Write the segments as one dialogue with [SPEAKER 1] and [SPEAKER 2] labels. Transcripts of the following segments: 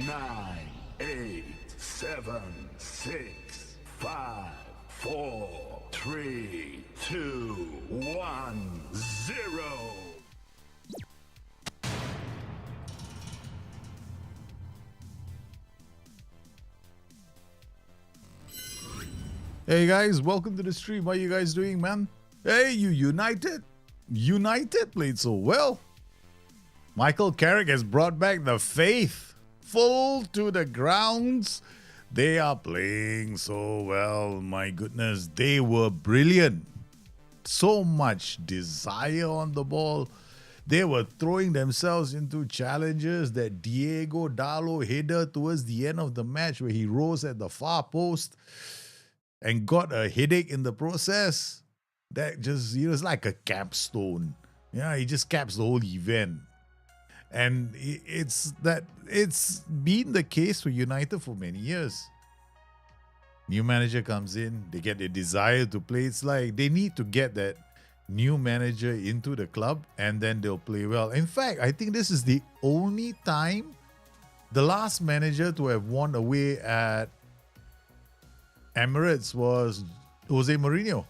[SPEAKER 1] Nine, 8, 7, 6, 5, 4, 3, 2, 1, 0.
[SPEAKER 2] Hey guys, welcome to the stream. How are you guys doing, man? Hey, you United? United played so well. Michael Carrick has brought back the faith. Full to the grounds. They are playing so well. My goodness, they were brilliant. So much desire on the ball. They were throwing themselves into challenges. That Diego Dallo header towards the end of the match where he rose at the far post and got a headache in the process. That just, it's like a capstone. Yeah, he just caps the whole event. And it's been the case for United for many years. New manager comes in, they get their desire to play. It's like they need to get that new manager into the club and then they'll play well. In fact, I think this is the only time the last manager to have won away at Emirates was Jose Mourinho.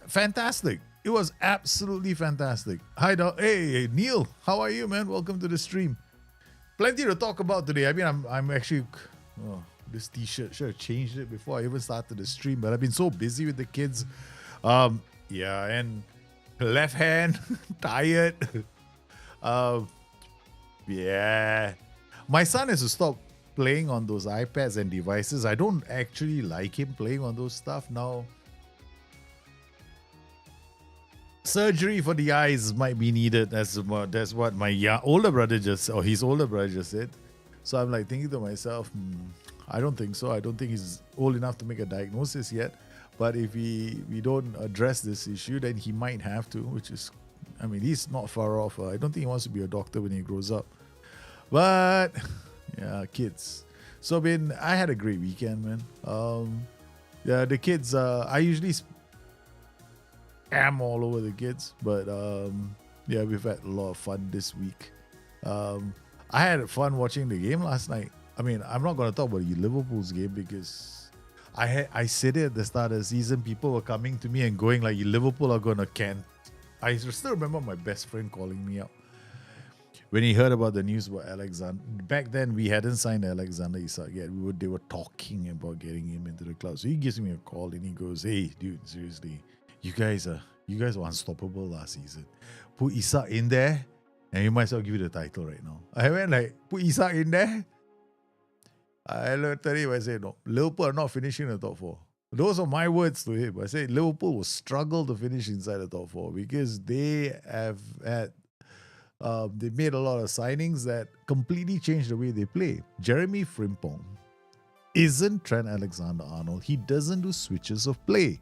[SPEAKER 2] Fantastic. It was absolutely fantastic. Hi, hey, Neil. How are you, man? Welcome to the stream. Plenty to talk about today. I mean, I'm actually... Oh, this t-shirt. Should have changed it before I even started the stream. But I've been so busy with the kids. Yeah, and left hand, tired. Yeah. My son has to stop playing on those iPads and devices. I don't actually like him playing on those stuff now. Surgery for the eyes might be needed. That's what my older brother his older brother just said. So I'm like thinking to myself, I don't think so. I don't think he's old enough to make a diagnosis yet. But if we don't address this issue, then he might have to, which is, I mean, he's not far off. I don't think he wants to be a doctor when he grows up. But yeah, kids. So I had a great weekend, man. Yeah, the kids, I usually am all over the kids, but yeah, we've had a lot of fun this week. I had fun watching the game last night. I mean, I'm not going to talk about Liverpool's game because I said it at the start of the season. People were coming to me and going like, Liverpool are going to can. I still remember my best friend calling me up when he heard about the news about Alexander. Back then, we hadn't signed Alexander Isak yet. They were talking about getting him into the club. So he gives me a call and he goes, "Hey, dude, seriously, you guys were unstoppable last season. Put Isak in there, and you might as well give you the title right now." I went like, put Isak in there. I looked at him. I said, no, Liverpool are not finishing the top four. Those are my words to him. I said Liverpool will struggle to finish inside the top four because they have had they made a lot of signings that completely changed the way they play. Jeremy Frimpong isn't Trent Alexander-Arnold. He doesn't do switches of play.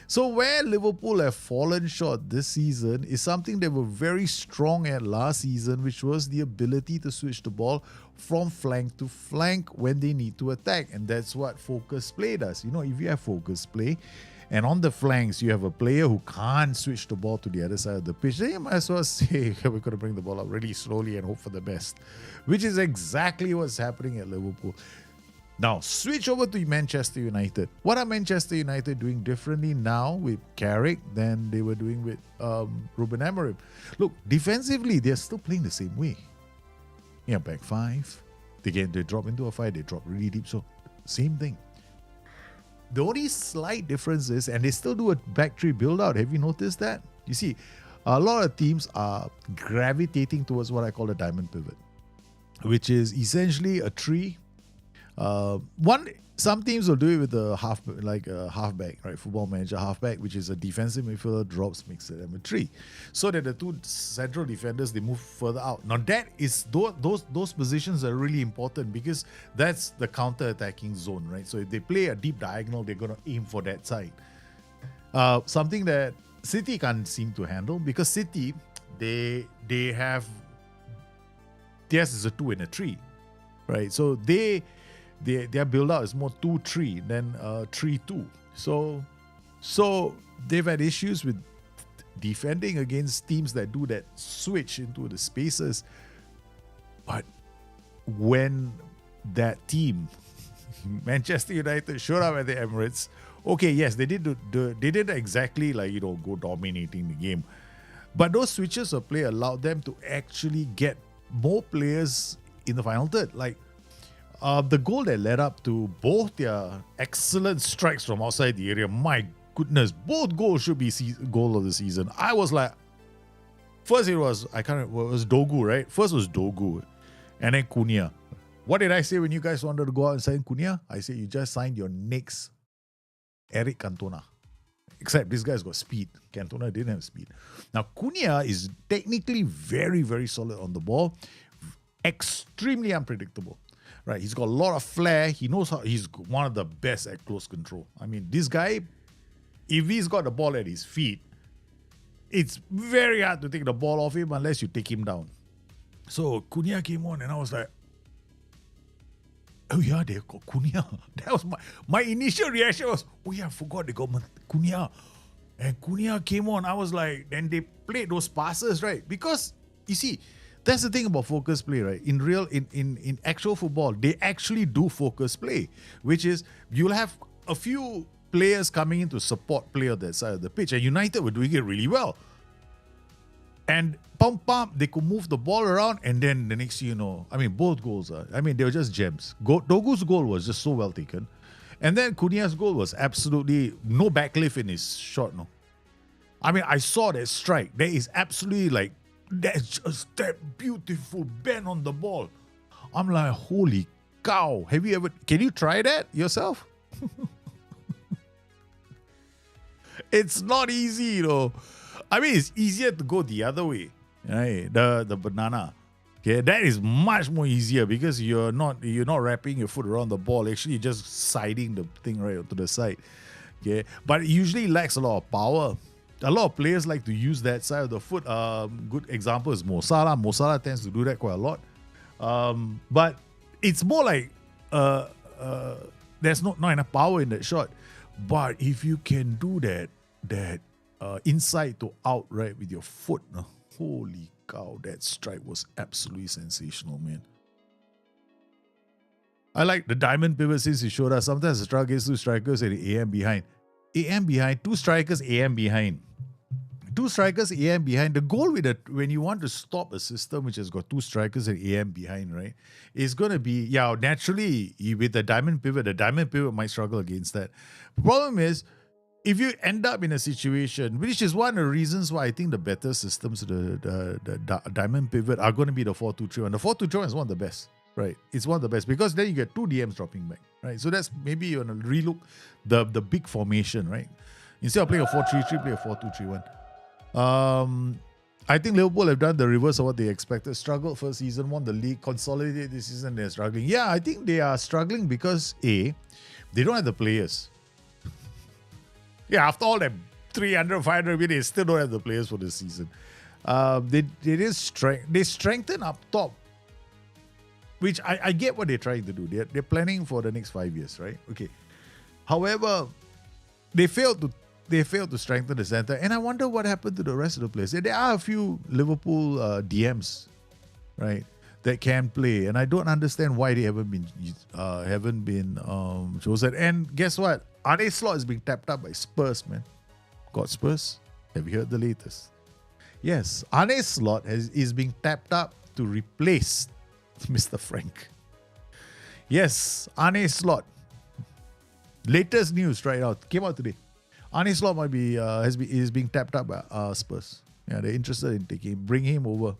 [SPEAKER 2] So where Liverpool have fallen short this season is something they were very strong at last season, which was the ability to switch the ball from flank to flank when they need to attack. And that's what focus play does. If you have focus play and on the flanks you have a player who can't switch the ball to the other side of the pitch, then you might as well say we're going to bring the ball up really slowly and hope for the best, which is exactly what's happening at Liverpool. Now, switch over to Manchester United. What are Manchester United doing differently now with Carrick than they were doing with Ruben Amorim? Look, defensively, they're still playing the same way. Yeah, back five. They drop into a five, they drop really deep. So, same thing. The only slight difference is, and they still do a back three build out. Have you noticed that? You see, a lot of teams are gravitating towards what I call a diamond pivot, which is essentially a tree. Some teams will do it with a halfback, right? Football Manager halfback, which is a defensive midfielder drops, makes it a tree, so that the two central defenders, they move further out. Now that is those positions are really important because that's the counter-attacking zone, right? So if they play a deep diagonal, they're gonna aim for that side. Something that City can't seem to handle because City they have theirs is a 2 and a 3, right? So their build out is more 2-3 than 3-2. So they've had issues with defending against teams that do that switch into the spaces. But when that team, Manchester United, showed up at the Emirates, okay, yes, they didn't exactly go dominating the game, but those switches of play allowed them to actually get more players in the final third. The goal that led up to both their excellent strikes from outside the area, my goodness, both goals should be goal of the season. I was like, first it was Dogu, right? First was Dogu, and then Cunha. What did I say when you guys wanted to go out and sign Cunha? I said you just signed your next Eric Cantona. Except this guy's got speed. Cantona didn't have speed. Now Cunha is technically very, very solid on the ball, extremely unpredictable. Right, he's got a lot of flair. He knows how. He's one of the best at close control. I mean, this guy, if he's got the ball at his feet, it's very hard to take the ball off him unless you take him down. So Cunha came on, and I was like, "Oh yeah, they got Cunha." That was my initial reaction was, "Oh yeah, I forgot they got Cunha." And Cunha came on. I was like, then they played those passes, right? Because you see, that's the thing about focus play, right? In actual football, they actually do focus play, which is you'll have a few players coming in to support play on that side of the pitch, and United were doing it really well. And they could move the ball around, and then the next thing you know, I mean, both goals they were just gems. Dogu's goal was just so well taken, and then Cunha's goal was absolutely no backlift in his shot. No, I mean, I saw that strike. There is absolutely that's just that beautiful bend on the ball. I'm like, holy cow. Can you try that yourself? It's not easy, I mean, it's easier to go the other way, right? The banana. Okay, that is much more easier because you're not wrapping your foot around the ball. Actually, you're just siding the thing right to the side. Okay, but it usually lacks a lot of power. A lot of players like to use that side of the foot. Good example is Mo Salah. Mo Salah tends to do that quite a lot. But it's more like there's not enough power in that shot. But if you can do that inside to out, right, with your foot, holy cow, that strike was absolutely sensational, man. I like the diamond pivot since you showed us. Sometimes the strike gets two strikers and AM behind. AM behind, two strikers, AM behind. Two strikers, AM behind. The goal when you want to stop a system which has got two strikers and AM behind, right, is going to be, naturally, with the diamond pivot might struggle against that. The problem is, if you end up in a situation, which is one of the reasons why I think the better systems, the diamond pivot, are going to be the 4-2-3-1. The 4-2-3-1 is one of the best, right? It's one of the best because then you get two DMs dropping back, right? So that's maybe you want to relook the big formation, right? Instead of playing a 4-3-3, play a 4-2-3-1. I think Liverpool have done the reverse of what they expected. Struggled first season, won the league, consolidated this season, they're struggling. Yeah, I think they are struggling because they don't have the players. After all that 300, 500 million, they still don't have the players for this season. They strengthen up top, which I get what they're trying to do. They're planning for the next 5 years, right? Okay. However, they failed to they failed to strengthen the center. And I wonder what happened to the rest of the players. There are a few Liverpool DMs, right, that can play, and I don't understand why they haven't been chosen. And guess what? Arne Slot is being tapped up by Spurs, man. Got Spurs? Have you heard the latest? Yes, Arne Slot is being tapped up to replace Mr. Frank. Yes, Arne Slot. Latest news right out came out today. Arne Slot might be is being tapped up by Spurs. Yeah, they're interested in bringing him over.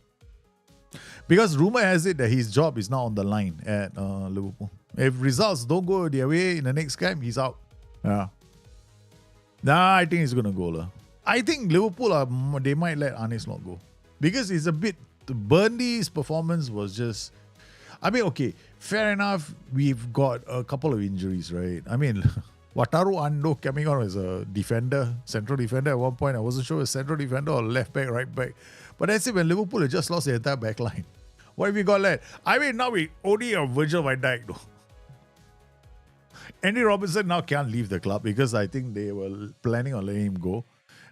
[SPEAKER 2] Because rumor has it that his job is now on the line at Liverpool. If results don't go their way in the next game, he's out. Yeah. Nah, I think he's gonna go. I think Liverpool they might let Arne Slot go. Because it's a bit Burnley's performance was just, I mean, okay, fair enough, we've got a couple of injuries, right? I mean, Wataru Ando coming on as a defender, central defender at one point. I wasn't sure it was central defender or left back, right back. But that's it when Liverpool had just lost the entire back line. What have we got left? I mean, now we only have Virgil van Dijk though. Andy Robertson now can't leave the club because I think they were planning on letting him go.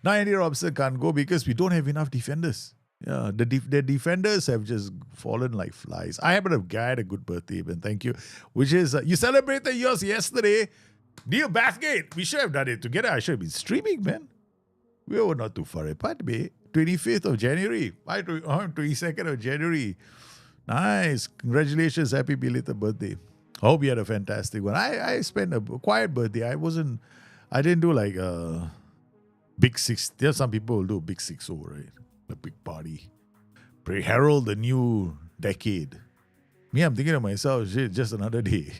[SPEAKER 2] Now Andy Robertson can't go because we don't have enough defenders. Yeah, the defenders have just fallen like flies. I happen to have had a good birthday, man. Thank you. Which is, you celebrated yours yesterday. Neil Bathgate. We should have done it together. I should have been streaming, man. We were not too far apart, babe. 25th of January. 22nd of January. Nice. Congratulations. Happy belated birthday. Hope you had a fantastic one. I spent a quiet birthday. I didn't do like a big six. There's some people who do big 6-0, right? A big party. Pray herald the new decade. Me, I'm thinking to myself, shit, just another day.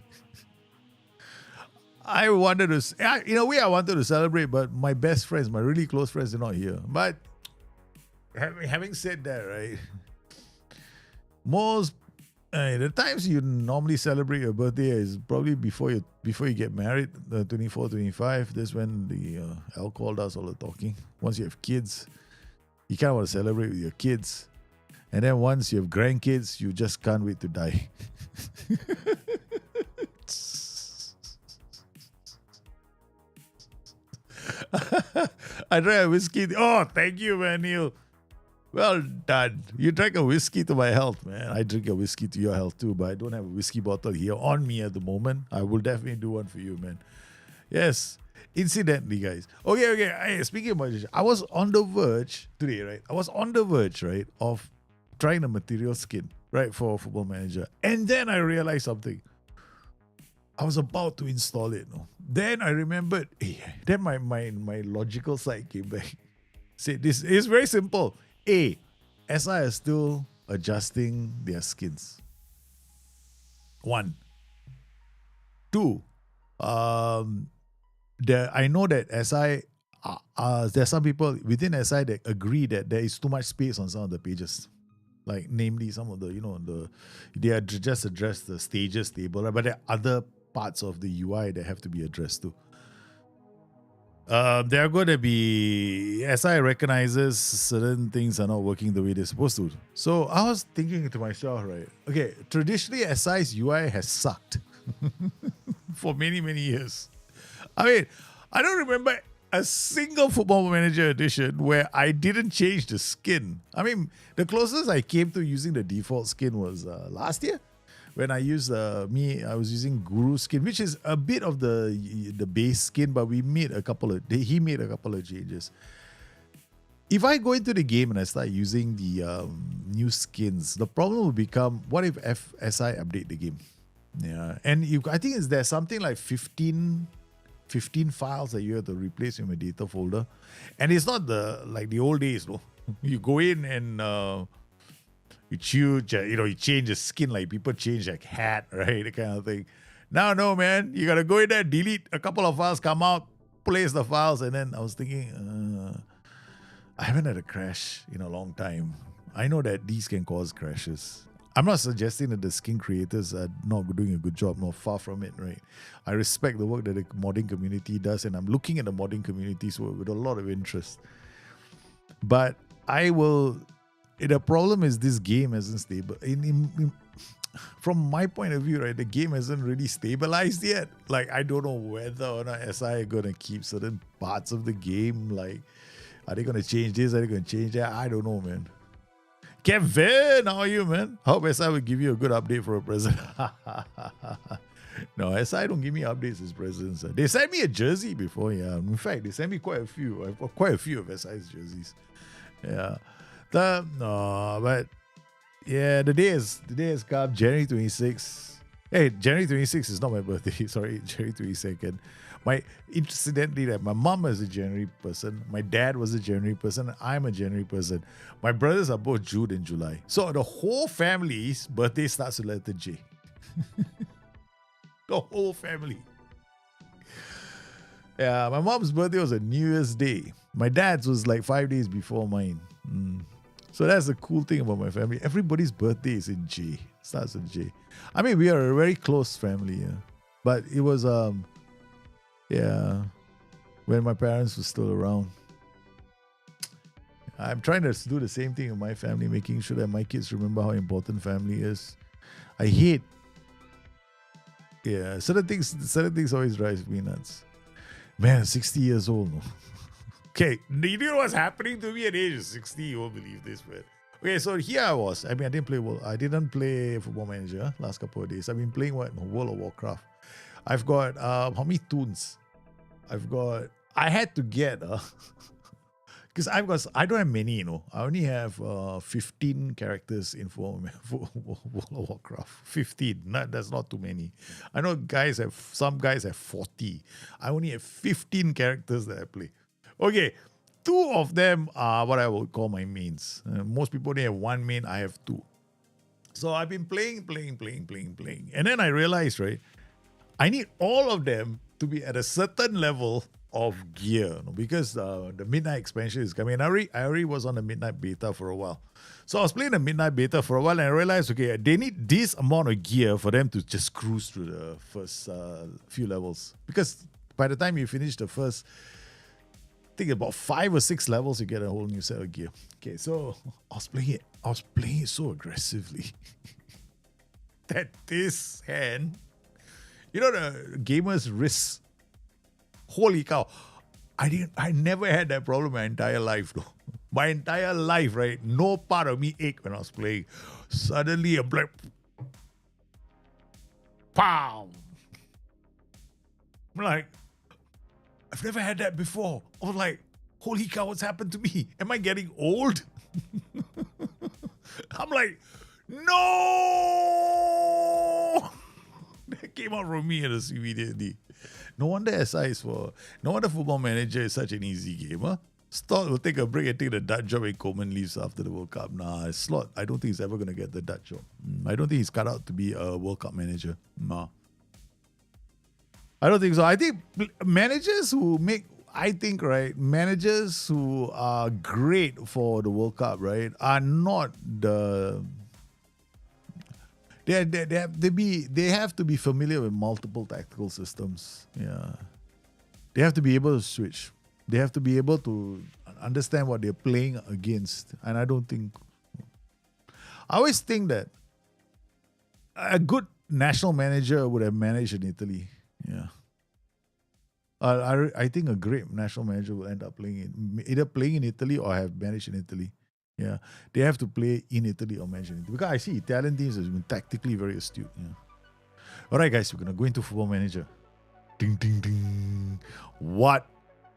[SPEAKER 2] I wanted to, in a way, I wanted to celebrate, but my best friends, my really close friends, are not here. But having said that, right, the times you normally celebrate your birthday is probably before you get married, 24, 25. That's when the alcohol does all the talking. Once you have kids, you kind of want to celebrate with your kids. And then once you have grandkids, you just can't wait to die. I drank a whiskey. Oh, thank you, man, Neil. Well done. You drank a whiskey to my health, man. I drink a whiskey to your health too, but I don't have a whiskey bottle here on me at the moment. I will definitely do one for you, man. Yes. Incidentally, guys. Okay. Hey, speaking about this, I was on the verge today, right? Right, of trying the material skin, right, for Football Manager. And then I realized something. I was about to install it. No? Then I remembered, then my logical side came back. Said this is very simple. SI are still adjusting their skins. 1. 2. I know that SI, there are some people within SI that agree that there is too much space on some of the pages. Like, namely, some of the, they are just address the stages table, right? But there are other parts of the UI that have to be addressed too. There are going to be, SI recognizes certain things are not working the way they're supposed to. So I was thinking to myself, right? Okay, traditionally SI's UI has sucked for many, many years. I mean, I don't remember a single Football Manager edition where I didn't change the skin. I mean, the closest I came to using the default skin was last year. When I used I was using Guru skin, which is a bit of the base skin, but he made a couple of changes. If I go into the game and I start using the new skins, the problem will become, what if SI update the game? Yeah, and I think there's something like 15 files that you have to replace in a data folder, and it's not like the old days, no. You go in and you change the skin, like people change like hat, right? That kind of thing. Now, no, man. You got to go in there, delete a couple of files, come out, place the files. And then I was thinking, I haven't had a crash in a long time. I know that these can cause crashes. I'm not suggesting that the skin creators are not doing a good job, no, far from it, right? I respect the work that the modding community does, and I'm looking at the modding communities with a lot of interest. But the problem is this game isn't stable. from my point of view, right, the game hasn't really stabilized yet. Like, I don't know whether or not SI are going to keep certain parts of the game. Like, are they going to change this? Are they going to change that? I don't know, man. Kevin, how are you, man? Hope SI will give you a good update for a present. No, SI don't give me updates as presents. They sent me a jersey before, yeah. In fact, they sent me quite a few. I've got quite a few of SI's jerseys. Yeah. But yeah, the day has come, January 26th. Hey, January 26th is not my birthday. Sorry, January 22nd. Incidentally, that my mom is a January person, my dad was a January person, I'm a January person. My brothers are both June and July. So the whole family's birthday starts with letter J. The whole family. Yeah, my mom's birthday was a New Year's Day. My dad's was like 5 days before mine. So that's the cool thing about my family. Everybody's birthday is in J. Starts with J. I mean, we are a very close family, yeah. But it was when my parents were still around. I'm trying to do the same thing in my family, making sure that my kids remember how important family is. I hate certain things always drive me nuts. Man, 60 years old. No? Okay, you know what's happening to me at age of 60? You won't believe this, man. Okay, so here I was. I mean, I didn't play Football Manager last couple of days. I've been playing World of Warcraft. I've got how many toons? I had to get because I don't have many, you know. I only have 15 characters in World of Warcraft. 15. That's not too many. I know some guys have 40. I only have 15 characters that I play. Okay, 2 of them are what I would call my mains. Most people only have 1 main, I have 2. So I've been playing. And then I realized, right, I need all of them to be at a certain level of gear, because the Midnight expansion is coming. I already was on the Midnight beta for a while. So I was playing the Midnight beta for a while and I realized, okay, they need this amount of gear for them to just cruise through the first few levels. Because by the time you finish the first, I think about 5 or 6 levels, you get a whole new set of gear. Okay, so I was playing it so aggressively that this hand, you know, the gamer's wrist, holy cow, I never had that problem my entire life though. My entire life, right? No part of me ached when I was playing. Suddenly a black pow. I'm like, I've never had that before. I was like, holy cow, what's happened to me? Am I getting old? I'm like, no! That came out from me immediately. No wonder Football Manager is such an easy game, huh? Slot will take a break and take the Dutch job when Coleman leaves after the World Cup. Nah, Slot, I don't think he's ever going to get the Dutch job. I don't think he's cut out to be a World Cup manager. Nah. I don't think so. I think managers who are great for the World Cup, right, are not the... They have to be familiar with multiple tactical systems. Yeah. They have to be able to switch. They have to be able to understand what they're playing against. And I always think that a good national manager would have managed in Italy. Yeah. I think a great national manager will end up either playing in Italy or have managed in Italy. Yeah, they have to play in Italy or manage in Italy. Because I see Italian teams have been tactically very astute. Yeah. All right, guys, we're going to go into Football Manager. Ding, ding, ding. What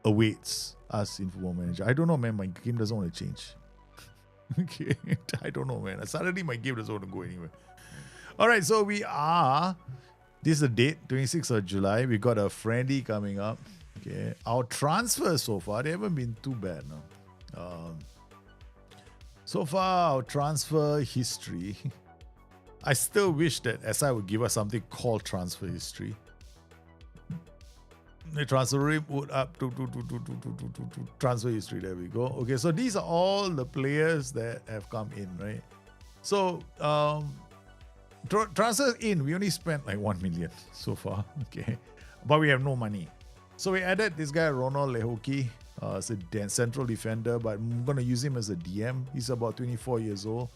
[SPEAKER 2] awaits us in Football Manager? I don't know, man. My game doesn't want to change. Okay, I don't know, man. Suddenly, my game doesn't want to go anywhere. All right, so this is the date, 26th of July. We got a friendly coming up. Okay, our transfers so far, they haven't been too bad. No. So far, our transfer history, I still wish that SI would give us something called transfer history. The transfer rate would up to transfer history. There we go. Okay, so these are all the players that have come in, right? So, transfers in, we only spent like 1 million so far. Okay, but we have no money. So we added this guy, Ronald Lehoki. As a central defender, but I'm going to use him as a DM. He's about 24 years old.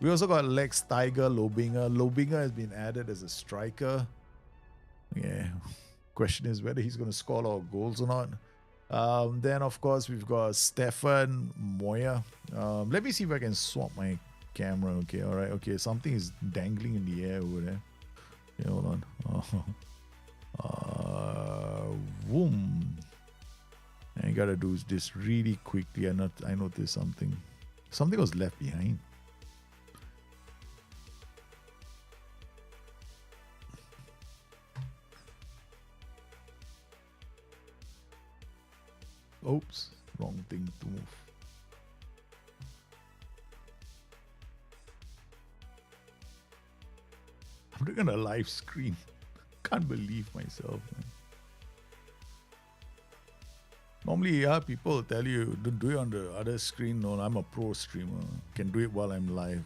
[SPEAKER 2] We also got Lex Tiger Lobinger. Lobinger has been added as a striker. Yeah. Question is whether he's going to score a lot of goals or not. Then, of course, we've got Stefan Moya. Let me see if I can swap my camera. Okay, all right. Okay, something is dangling in the air over there. Okay, hold on. Boom. I gotta do this really quickly. I noticed something. Something was left behind. Oops, wrong thing to move. I'm doing a live screen. Can't believe myself, man. Normally, people tell you, don't do it on the other screen. No, I'm a pro streamer. Can do it while I'm live.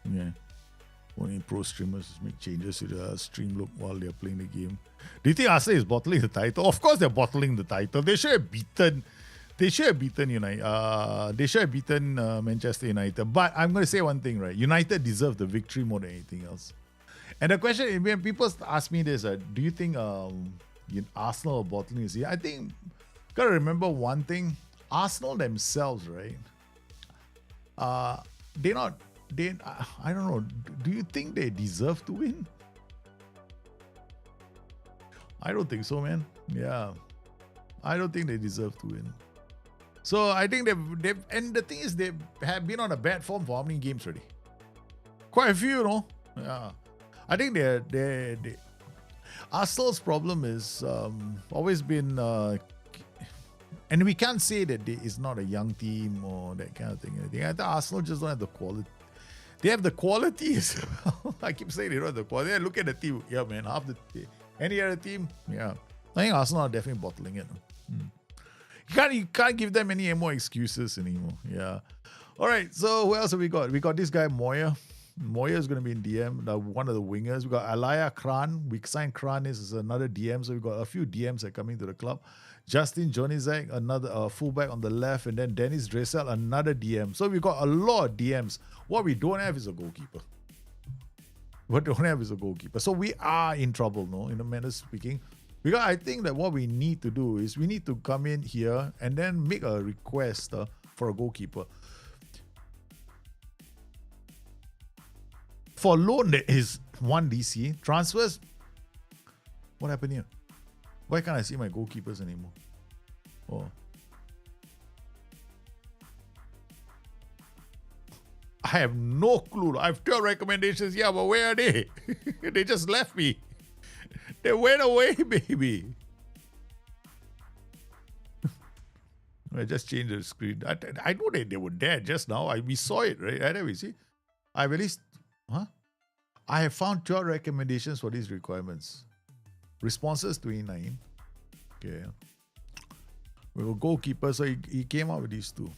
[SPEAKER 2] Yeah. Only pro streamers make changes to the stream look while they're playing the game. Do you think Arsenal is bottling the title? Of course they're bottling the title. They should have beaten United. They should have beaten Manchester United. But I'm going to say one thing, right? United deserve the victory more than anything else. And the question, when people ask me this, do you think Arsenal are bottling this? I think, got to remember one thing. Arsenal themselves, right? I don't know. Do you think they deserve to win? I don't think so, man. Yeah. I don't think they deserve to win. So I think they've and the thing is, they have been on a bad form for how many games already? Quite a few, no? Yeah. I think they Arsenal's problem is always been, and we can't say that it's not a young team or that kind of thing. I think Arsenal just don't have the quality. They have the quality as well. I keep saying they don't have the quality. Look at the team. Yeah, man. Any other team? Yeah. I think Arsenal are definitely bottling it. You can't give them any more excuses anymore. Yeah. All right. So who else have we got? We got this guy Moya. Moya is going to be in DM, one of the wingers. We got Alaya Kran. We signed Kran as another DM. So we got a few DMs that are coming to the club. Justin Jonizek, another fullback on the left, and then Dennis Dressel, another DM. So we got a lot of DMs. What we don't have is a goalkeeper. So we are in trouble, no? In a manner speaking. Because I think that what we need to do is we need to come in here and then make a request for a goalkeeper. For loan, there is one DC. Transfers, what happened here? Why can't I see my goalkeepers anymore? Oh. I have no clue. I have 12 recommendations. Yeah, but where are they? They just left me. They went away, baby. I just changed the screen. I know that they were there just now. We saw it, right? Right, we see. I've at least... Huh? I have found 12 recommendations for these requirements. Responses 29. Okay. We will goalkeeper, so he came out with these two.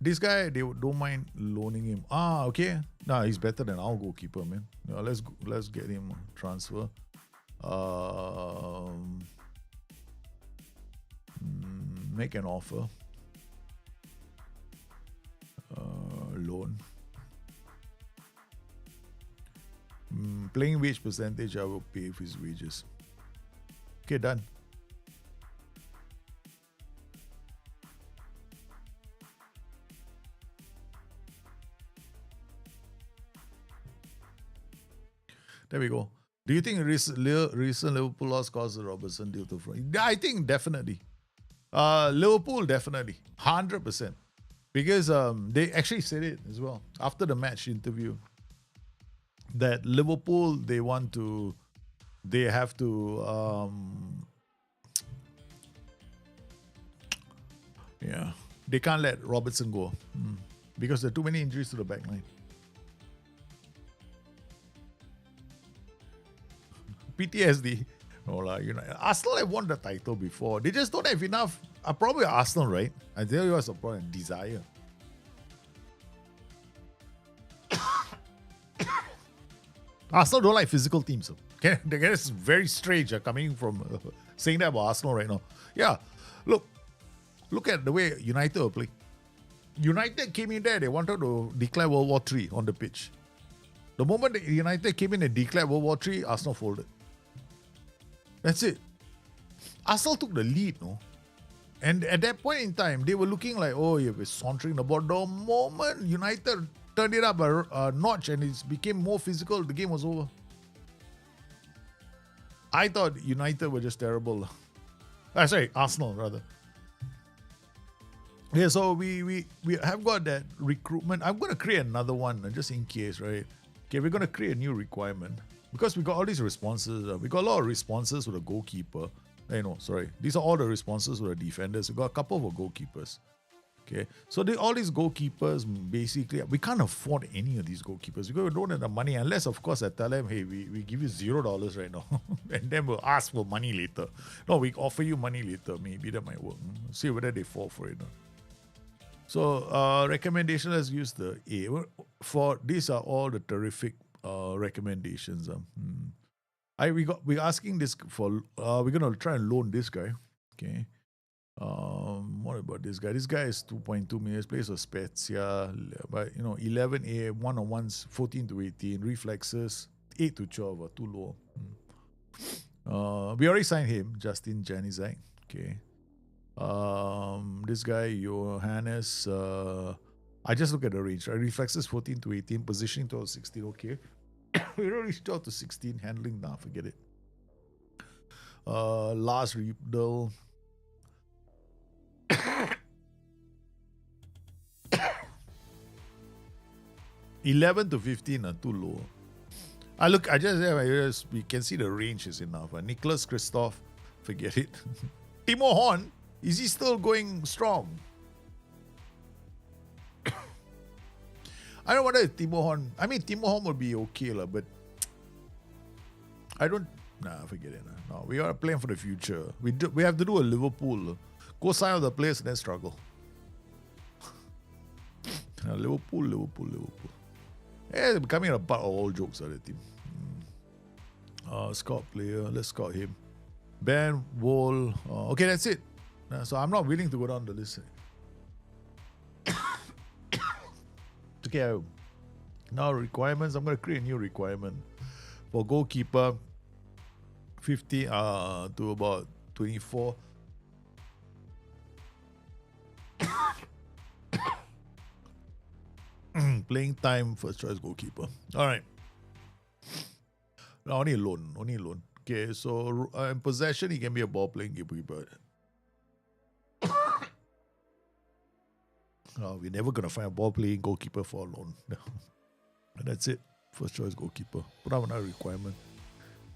[SPEAKER 2] This guy, they don't mind loaning him. Okay. Nah, he's better than our goalkeeper, man. Yeah, let's get him transfer. Make an offer. Loan. Playing wage percentage, I will pay for his wages. Okay, done. There we go. Do you think recent Liverpool loss caused the Robertson deal to front? I think definitely. Liverpool definitely. 100%. Because they actually said it as well after the match interview that Liverpool, they have to they can't let Robertson go because there are too many injuries to the back line. PTSD. Arsenal have won the title before. They just don't have enough. Probably Arsenal, right? I tell you what's the problem. Desire. Arsenal don't like physical teams. Okay, that's very strange coming from saying that about Arsenal right now. Yeah, look at the way United were playing. United came in there, they wanted to declare World War III on the pitch. The moment that United came in and declared World War III, Arsenal folded. That's it. Arsenal took the lead, no? And at that point in time, they were looking like, oh, yeah, we're sauntering the ball. The moment United turned it up a notch and it became more physical, the game was over. I thought United were just terrible. Sorry, Arsenal rather. Yeah, so we have got that recruitment. I'm going to create another one just in case, right? Okay, we're going to create a new requirement because we got all these responses. We got a lot of responses with a goalkeeper. These are all the responses with the defenders. We got a couple of goalkeepers. Okay, so all these goalkeepers, basically, we can't afford any of these goalkeepers because we don't have the money unless, of course, I tell them, hey, we give you $0 right now and then we'll ask for money later. No, we offer you money later. Maybe that might work. See whether they fall for it. So, recommendation, let's use the A. These are all the terrific recommendations. We're asking this for, we're going to try and loan this guy. Okay. What about this guy? This guy is 2.2 million, plays for Spezia, but 11A, one-on-ones, 14 to 18, reflexes, 8 to 12, too low. We already signed him, Justin Janizak. Okay. This guy, Johannes, I just look at the range, right? Reflexes 14 to 18, positioning 12 to 16, okay. We don't reach 12 to 16, handling, forget it. Last Riedel. 11 to 15 are too low. We can see the range is enough. Nicholas Christoph, forget it. Timo Horn, is he still going strong? I don't know whether Timo Horn. Timo Horn would be okay, but I don't. Forget it. No, we are playing for the future. We have to do a Liverpool. Go sign all the players and then struggle. Liverpool. Yeah, they're becoming a butt of all jokes of the team. Scout player, let's scout him. Ben Wall. Okay, that's it. So I'm not willing to go down the list. Okay, now requirements. I'm going to create a new requirement for goalkeeper. 50 to about 24. Playing time, first choice goalkeeper. All right. No, only loan. Okay, so in possession, he can be a ball playing goalkeeper. We're never going to find a ball playing goalkeeper for a loan. That's it. First choice goalkeeper. Put up another requirement.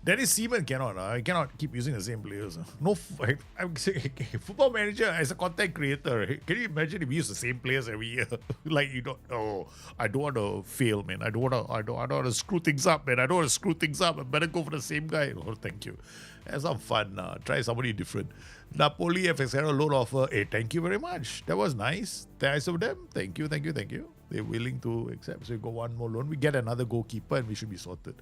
[SPEAKER 2] Dennis Seaman cannot. I cannot keep using the same players. No, I'm saying, Football Manager as a content creator. Can you imagine if we use the same players every year? Like I don't want to fail, man. I don't want to screw things up, man. I don't want to screw things up. I better go for the same guy. Oh, thank you. Have some fun. Try somebody different. Napoli FX had a loan offer. Hey, thank you very much. That was nice. Thanks of them. Thank you. They're willing to accept. So we go one more loan. We get another goalkeeper and we should be sorted.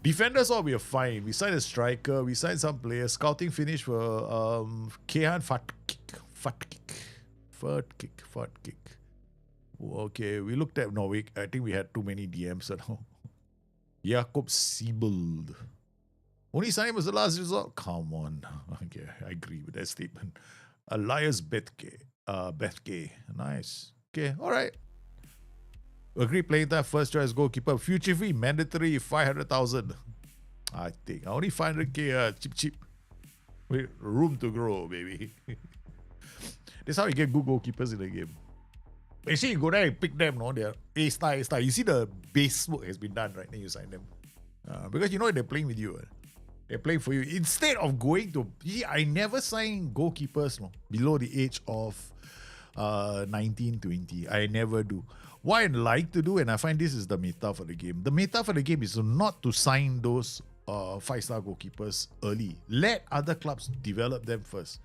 [SPEAKER 2] Defenders, we are fine. We signed a striker. We signed some players. Scouting finish for Kehan Fatkik. Okay, we looked at Norwich. I think we had too many DMs now. Jakob Siebold. Only signing was the last result? Come on. Okay, I agree with that statement. Elias Bethke. Nice. Okay, all right. Agree playing time, first choice goalkeeper. Future fee, mandatory 500,000. I think. Only 500k, cheap. Wait, room to grow, baby. That's how you get good goalkeepers in the game. Actually, you go there and pick them, no? They're A-star. You see the base work has been done, right? Then you sign them. Because they're playing with you. They're playing for you. Instead of going to... I never sign goalkeepers below the age of 19, 20. I never do. What I like to do, and I find this is the meta for the game. The meta for the game is not to sign those 5-star goalkeepers early. Let other clubs develop them first.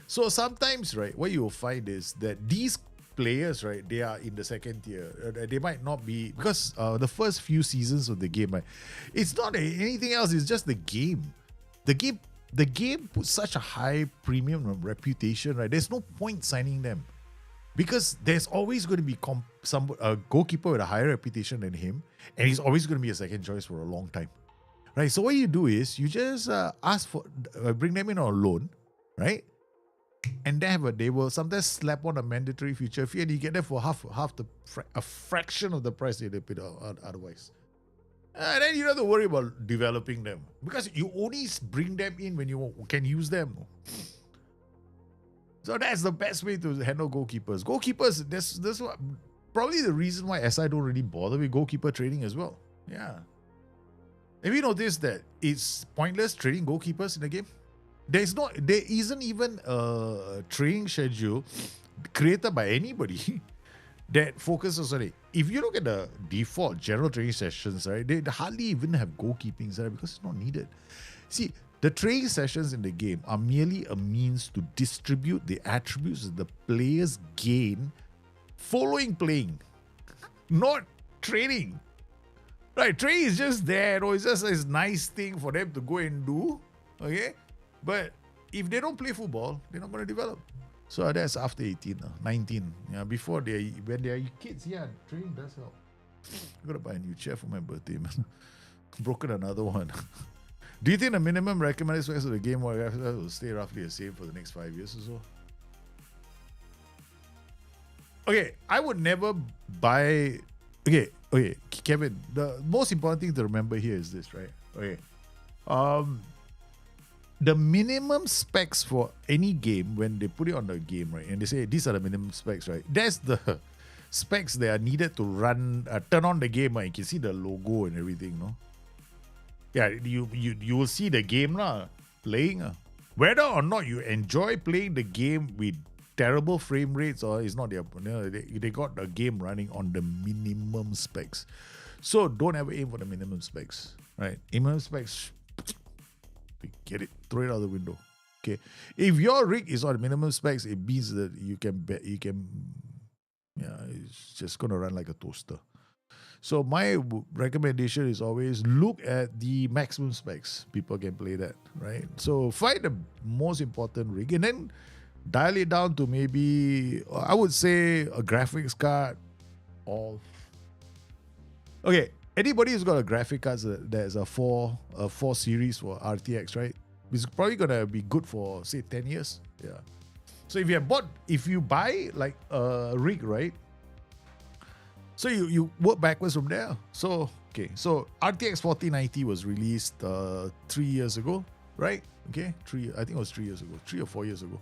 [SPEAKER 2] So sometimes, right, what you will find is that these players, right, they are in the second tier. They might not be, because the first few seasons of the game, right, it's not anything else. It's just the game. The game puts such a high premium on reputation, right? There's no point signing them, because there's always going to be a goalkeeper with a higher reputation than him, and he's always going to be a second choice for a long time, right? So what you do is you just bring them in on loan, right? And they will sometimes slap on a mandatory future fee, and you get them for a fraction of the price they paid otherwise. And then you don't have to worry about developing them, because you only bring them in when you can use them. So that's the best way to handle goalkeepers. Goalkeepers, that's what, probably the reason why SI don't really bother with goalkeeper training as well. Yeah. Have you noticed that it's pointless training goalkeepers in the game? There isn't even a training schedule created by anybody that focuses on it. If you look at the default general training sessions, right, they hardly even have goalkeeping, right, because it's not needed. See, the training sessions in the game are merely a means to distribute the attributes that the players gain following playing, not training. Right, training is just there, it's just a nice thing for them to go and do, okay? But if they don't play football, they're not going to develop. So that's after 18, 19. Yeah, when they are kids, yeah, training does help. I'm going to buy a new chair for my birthday, man. Broken another one. Do you think the minimum recommended specs of the game will stay roughly the same for the next 5 years or so? Okay, I would never buy... Okay, Kevin, the most important thing to remember here is this, right? Okay. The minimum specs for any game, when they put it on the game, right, and they say these are the minimum specs, right, that's the specs that are needed to run, turn on the game, right? You can see the logo and everything, no? Yeah, you will see the game playing. Whether or not you enjoy playing the game with terrible frame rates or it's not they got the game running on the minimum specs. So don't ever aim for the minimum specs, right? Minimum specs, get it, throw it out the window. Okay, if your rig is on minimum specs, it means that it's just gonna run like a toaster. So my recommendation is always look at the maximum specs. People can play that, right? So find the most important rig and then dial it down to maybe, I would say, a graphics card. Okay, anybody who's got a graphic card that's a 4 series for RTX, right? It's probably gonna be good for say 10 years. Yeah. So if you buy like a rig, right? So you work backwards from there. So RTX 4090 was released 3 years ago, right? Okay, I think it was 3 years ago, 3 or 4 years ago.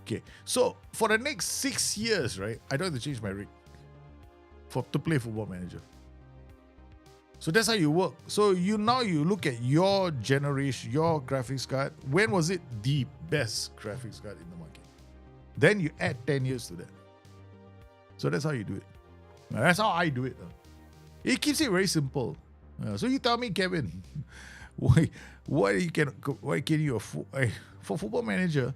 [SPEAKER 2] Okay, so for the next 6 years, right, I don't have to change my rig to play Football Manager. So that's how you work. So you look at your generation, your graphics card. When was it the best graphics card in the market? Then you add 10 years to that. So that's how you do it. That's how I do it. It keeps it very simple. So you tell me, Kevin, why can you for Football Manager?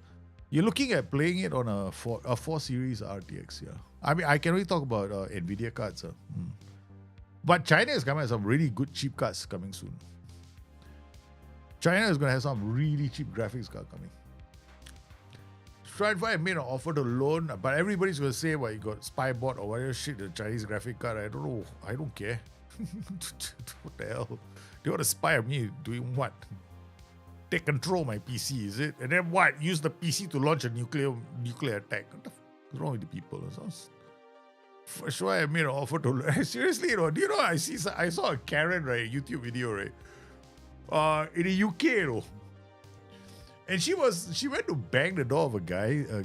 [SPEAKER 2] You're looking at playing it on a 4 series RTX. Yeah, I mean I can only talk about Nvidia cards. But China is coming with some really good cheap cards coming soon. China is going to have some really cheap graphics card coming. Stride made an offer to loan, but everybody's going to say, well, you got Spybot or whatever shit, the Chinese graphic card. I don't know. I don't care. What the hell? They want to spy on me doing what? Take control of my PC, is it? And then what? Use the PC to launch a nuclear attack. What the fuck is wrong with the people? For sure, I made an offer to seriously, do you know? I saw a Karen, right, YouTube video, right, in the UK, and she went to bang the door of a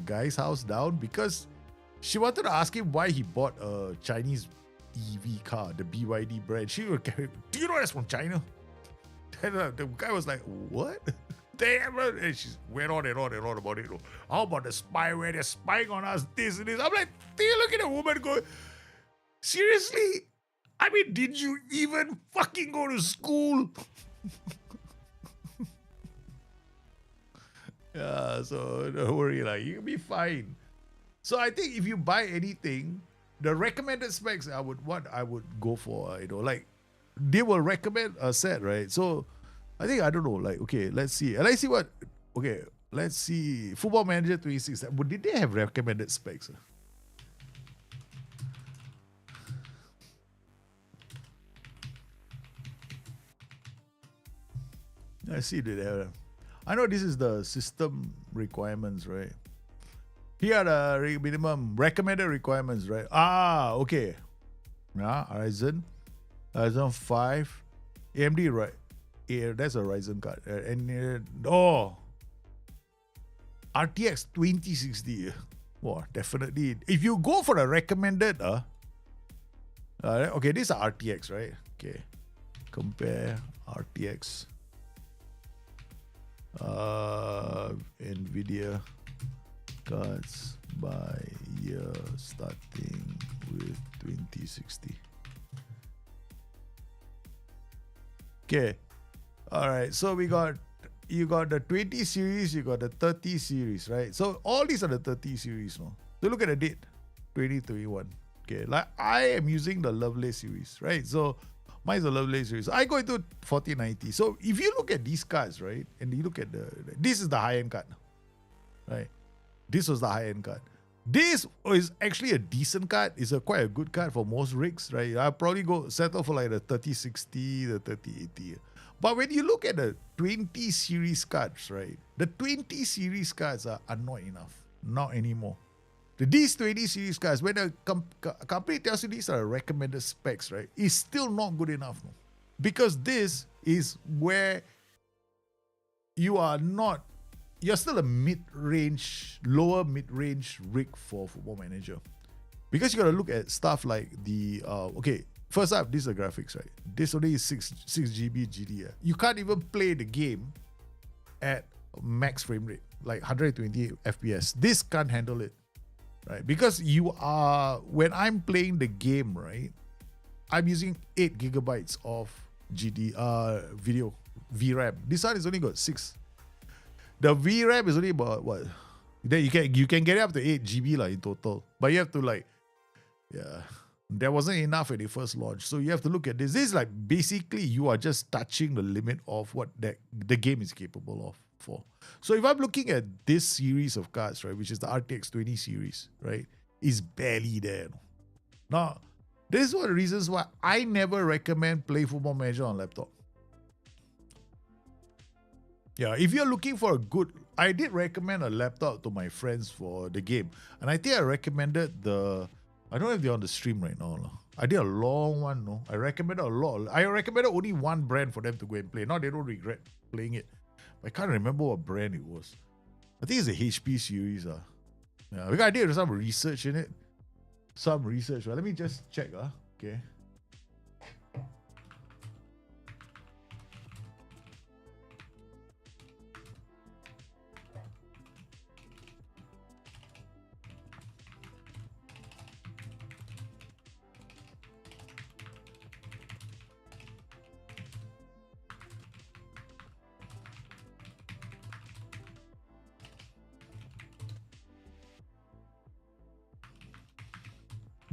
[SPEAKER 2] guy's house down because she wanted to ask him why he bought a Chinese EV car, the BYD brand. She would carry, do you know that's from China? And the guy was like, what? Damn it. And she went on and on and on about it. How about the spyware? They're spying on us, this and this. I'm like, do you look at a woman going, seriously? I mean, did you even fucking go to school? Yeah, so don't worry, you'll be fine. So I think if you buy anything, the recommended specs I would go for, like they will recommend a set, right? So I think, I don't know, like, okay, let's see. Let's see. Football Manager 26. But did they have recommended specs? I see that. I know this is the system requirements, right? Here are the minimum recommended requirements, right? Okay. Yeah, Ryzen 5, AMD, right? Yeah, that's a Ryzen card. RTX 2060. Wow, definitely. If you go for the recommended, okay, these are RTX, right? Okay, compare RTX, NVIDIA cards by year starting with 2060. Okay, all right. So you got the 20 series, you got the 30 series, right? So all these are the 30 series, no? So look at the date, 2021. Okay, like I am using the Lovelace series, right? So mine's the Lovelace series. I go into 4090. So if you look at these cards, right, and you look at this is the high-end card, right? This was the high-end card. This is actually a decent card. It's quite a good card for most rigs, right? I'll probably go settle for like the 3060, the 3080. But when you look at the 20 series cards, right? The 20 series cards are not enough. Not anymore. These 20 series cards, when a company tells you these are recommended specs, right? It's still not good enough. No? Because this is where you're still a lower mid-range rig for Football Manager. Because you got to look at stuff like first up, this is the graphics, right? This only is 6 GB GD. You can't even play the game at max frame rate, like 120 FPS. This can't handle it, right? Because when I'm playing the game, right, I'm using 8 gigabytes of video VRAM. This one is only got 6. The VRAM is only about what? Then you can get it up to 8 GB in total. But you have to there wasn't enough when it first launched. So you have to look at this. This is like basically you are just touching the limit of what the game is capable of for. So if I'm looking at this series of cards, right, which is the RTX 20 series, right, is barely there. Now, this is one of the reasons why I never recommend play Football Manager on laptop. Yeah, if you're looking for I did recommend a laptop to my friends for the game. And I think I recommended I don't know if they're on the stream right now. I did a long one, no? I recommended a lot. I recommended only one brand for them to go and play. Now they don't regret playing it. I can't remember what brand it was. I think it's a HP series. Yeah, because I did some research in it. Let me just check. Okay.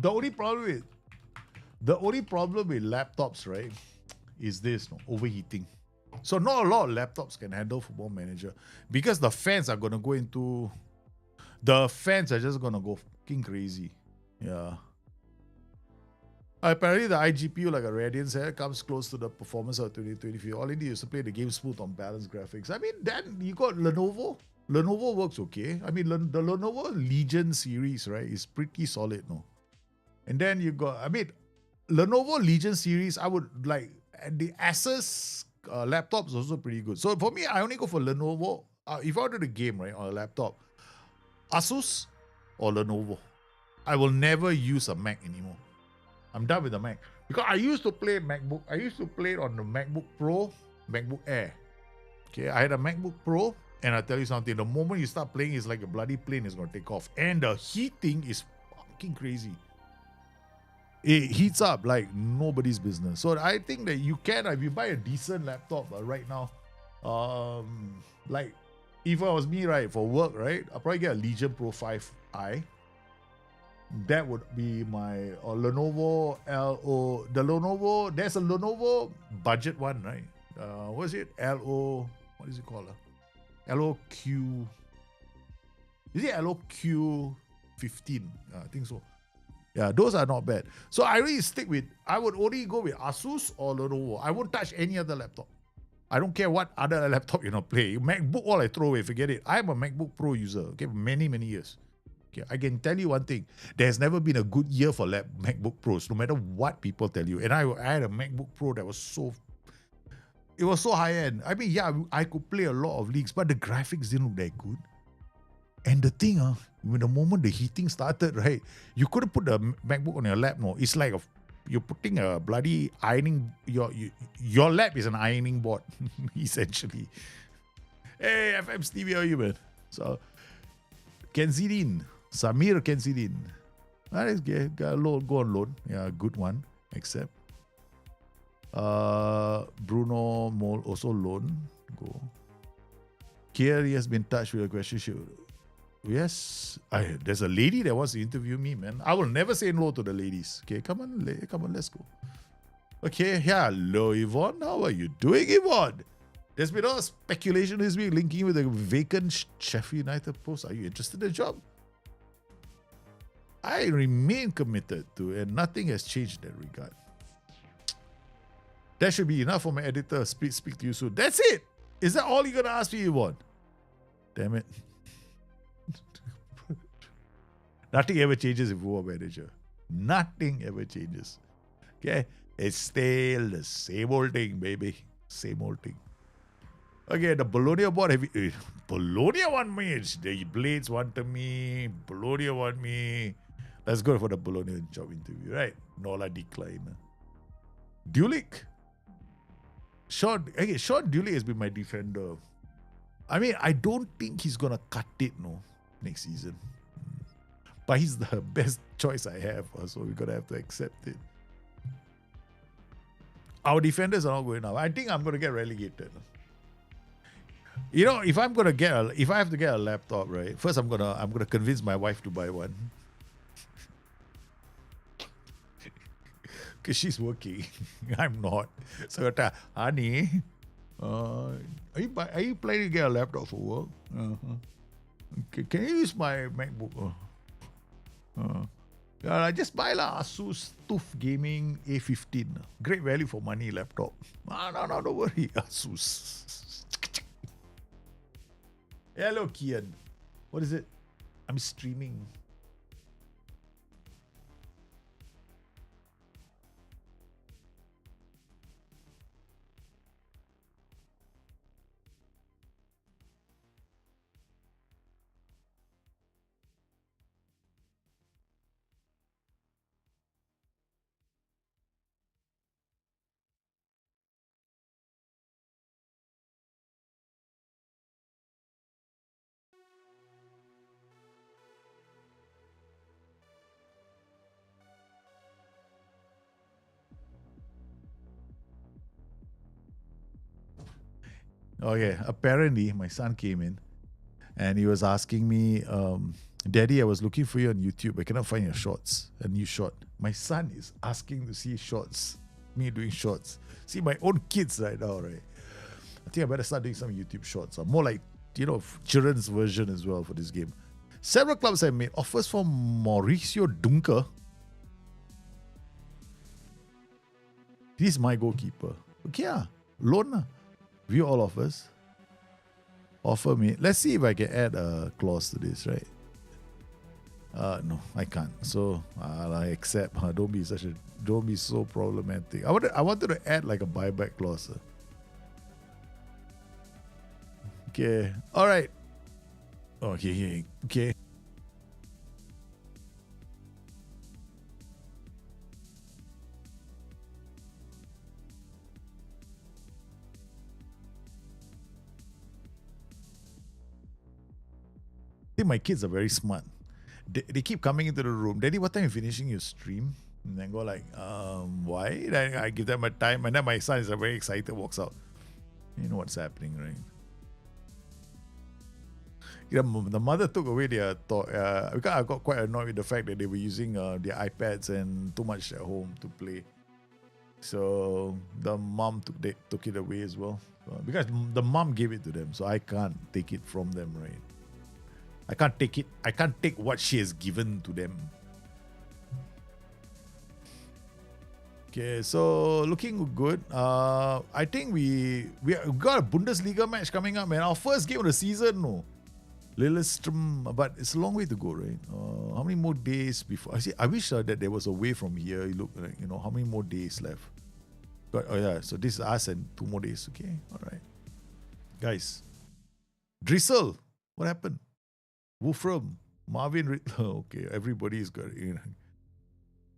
[SPEAKER 2] The only problem with laptops, right, is this, overheating. So not a lot of laptops can handle Football Manager because the fans are just going to go fucking crazy. Yeah. Apparently the iGPU, like a Radeon said, comes close to the performance of 2023. All you need is to play the game smooth on balanced graphics. I mean, then you got Lenovo. Lenovo works okay. I mean, the Lenovo Legion series, right, is pretty solid, no? And then you got, Lenovo Legion series, I would like, the Asus laptop is also pretty good. So for me, I only go for Lenovo. If I order the game, right, on a laptop, Asus or Lenovo. I will never use a Mac anymore. I'm done with the Mac. Because I used to play MacBook. I used to play it on the MacBook Pro, MacBook Air. Okay, I had a MacBook Pro, and I tell you something, the moment you start playing, it's like a bloody plane is going to take off. And the heating is fucking crazy. It heats up like nobody's business. So I think that you can, if you buy a decent laptop right now, like if it was me, right, for work, right, I'll probably get a Legion Pro 5i. that would be my Lenovo LO. The Lenovo, there's a Lenovo budget one, right? What is it? What is it called? LOQ. Is it LOQ 15? I think so. Yeah, those are not bad. So I really I would only go with Asus or Lenovo. I won't touch any other laptop. I don't care what other laptop play. MacBook, all I throw away, forget it. I'm a MacBook Pro user, okay, for many, many years. Okay, I can tell you one thing. There's never been a good year for MacBook Pros, no matter what people tell you. And I had a MacBook Pro that was so high end. I mean, yeah, I could play a lot of leagues, but the graphics didn't look that good. And the thing, when the moment the heating started, right, you couldn't put the MacBook on your lap, no. It's like you're putting a bloody ironing, your lap is an ironing board, essentially. Hey, FM Stevie, how are you, man? So, Kenzidin, Samir Kenzidin. Let's go on loan. Yeah, good one, except. Bruno Mole, also loan. Go. Kieri has been touched with a question. Yes, there's a lady that wants to interview me, man. I will never say no to the ladies. Okay, come on, let's go. Okay, hello, Yvonne. How are you doing, Yvonne? There's been a lot of speculation this week linking with a vacant Sheffield United post. Are you interested in the job? I remain committed to it, and nothing has changed in that regard. That should be enough for my editor. Speak to you soon. That's it. Is that all you're gonna ask me, Yvonne? Damn it. Nothing ever changes if you're a manager. Nothing ever changes. Okay? It's still the same old thing, baby. Same old thing. Okay, the Bologna board. Bologna want me. The Blades wanted me. Bologna want me. Let's go for the Bologna job interview, right? Nola decline. Dulick. Sean Dulick has been my defender. I mean, I don't think he's going to cut it, next season. But he's the best choice I have, so we're going to have to accept it. Our defenders are not going up. I think I'm going to get relegated. If I have to get a laptop, right? First, I'm gonna convince my wife to buy one, because she's working. I'm not. So I tell her, honey, are you planning to get a laptop for work? Okay, can you use my MacBook? Just buy Asus TUF Gaming A15. Great value for money laptop. No, don't worry, Asus. Hello, Kian. What is it? I'm streaming. Okay, apparently my son came in and he was asking me, Daddy, I was looking for you on YouTube. I cannot find your shorts, a new short. My son is asking to see shorts, me doing shorts. See, my own kids right now, right? I think I better start doing some YouTube shorts. More like, children's version as well for this game. Several clubs have made offers for Mauricio Dunker. He's my goalkeeper. Okay, loan. View all offers. Offer me. Let's see if I can add a clause to this, right? No, I can't. So I accept. Don't be so problematic. I wanted to add like a buyback clause. Okay. All right. Okay. I think my kids are very smart. They keep coming into the room. Daddy, what time are you finishing your stream? And then go like, why? Then I give them a time, and then my son is very excited, walks out. You know what's happening, right? The mother took away their thought. Because I got quite annoyed with the fact that they were using their iPads and too much at home to play. So the mom took it away as well. Because the mom gave it to them, so I can't take it from them, right? I can't take it. I can't take what she has given to them. Okay, so looking good. I think we got a Bundesliga match coming up, man. Our first game of the season, no. Lillestrøm, but it's a long way to go, right? How many more days before? I wish that there was a way from here. You look like, how many more days left? But oh yeah, so this is us and 2 more days. Okay, all right, guys. Drissel, what happened? Wolfram, Marvin Rittler. Okay, everybody's got it.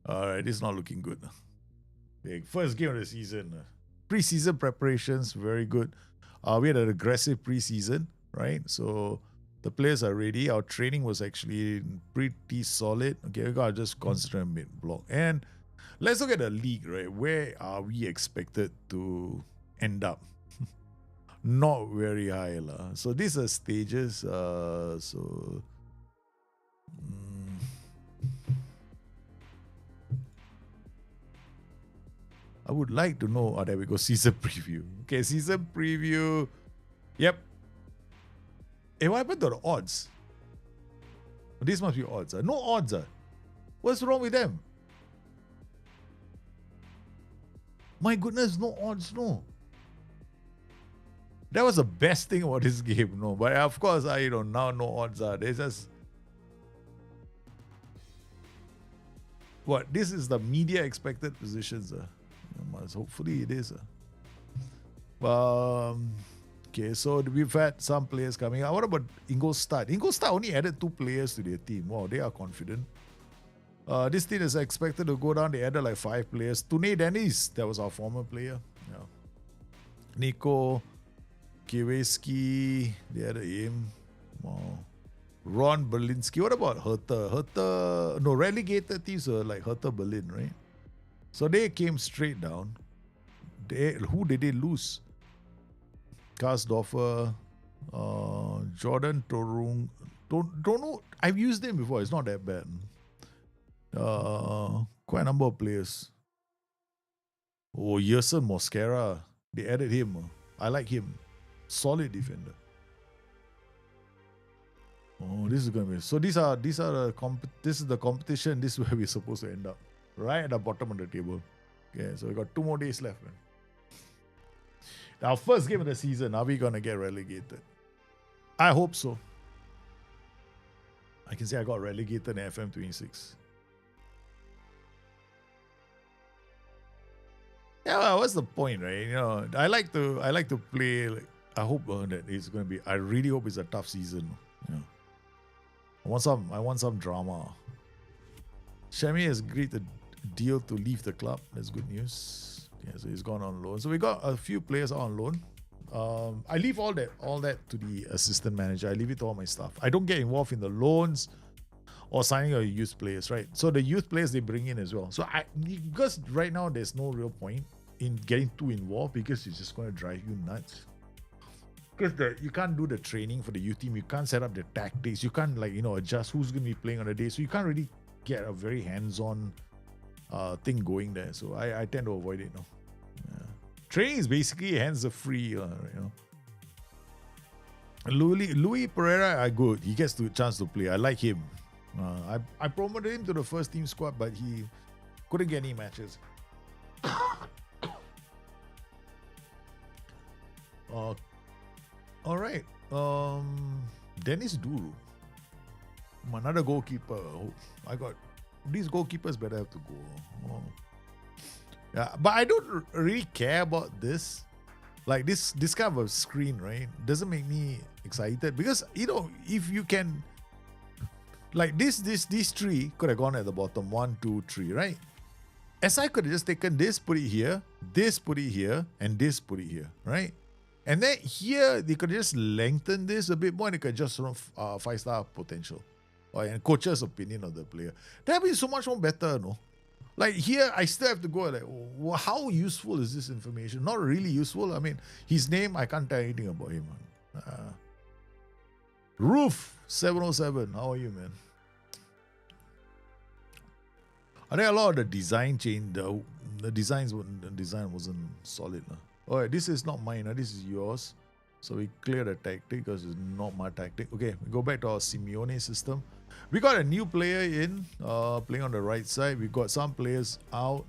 [SPEAKER 2] All right, this is not looking good. Okay, first game of the season. Preseason preparations, very good. We had an aggressive preseason, right? So the players are ready. Our training was actually pretty solid. Okay, we gotta just concentrate on mid-block. And let's look at the league, right? Where are we expected to end up? Not very high, lah. So these are stages. I would like to know. Oh, there we go. Season preview. Okay, season preview. Yep. Hey, what happened to the odds? This must be odds. No odds. What's wrong with them? My goodness, no odds, no. That was the best thing about this game, no. But of course, now no odds are. There's just... What? This is the media expected positions. Hopefully it is. Okay, so we've had some players coming out. What about Ingolstadt? Ingolstadt only added 2 players to their team. Wow, they are confident. This team is expected to go down. They added like 5 players. Tune Dennis, that was our former player. Yeah. Nico Kiewski, they added him. Wow. Ron Berlinski. What about Hertha? No, relegated teams were like Hertha Berlin, right? So they came straight down. Who did they lose? Karsdorfer, Jordan Torung. Don't know. I've used them before. It's not that bad. Quite a number of players. Oh, Yerson Mosquera. They added him. I like him. Solid defender. Oh, this is gonna be so. This is the competition. This is where we're supposed to end up. Right at the bottom of the table. Okay, so we got 2 more days left, man. Our first game of the season, are we gonna get relegated? I hope so. I can say I got relegated in FM26. Yeah, well, what's the point, right? I like to play. I hope that it's gonna be. I really hope it's a tough season. Yeah. I want some drama. Shami has agreed to deal to leave the club. That's good news. Yeah, so he's gone on loan. So we got a few players on loan. I leave all that to the assistant manager. I leave it to all my staff. I don't get involved in the loans or signing of youth players, right? So the youth players they bring in as well. So because right now there's no real point in getting too involved because it's just going to drive you nuts. Because you can't do the training for the youth team. You can't set up the tactics. You can't adjust who's going to be playing on the day. So you can't really get a very hands-on thing going there. So I tend to avoid it now. Yeah. Training is basically hands-free. Louis Pereira, good. He gets the chance to play. I like him. I promoted him to the first team squad, but he couldn't get any matches. All right. Dennis Duru, another goalkeeper. I got these goalkeepers better have to go. Oh. Yeah, but I don't really care about this. Like this kind of a screen, right? Doesn't make me excited because if you can, like these 3 could have gone at the bottom 1, 2, 3, right? SI could have just taken this, put it here, this, put it here, and this, put it here, right? And then here they could just lengthen this a bit more, and they could just 5-star potential, and coach's opinion of the player. That would be so much more better, no? Like here, I still have to go like, how useful is this information? Not really useful. I mean, his name, I can't tell anything about him. Roof 707. How are you, man? I think a lot of the design change, the design wasn't solid. Alright, this is not mine, this is yours. So we clear the tactic because it's not my tactic. Okay, we go back to our Simeone system. We got a new player in, playing on the right side. We got some players out.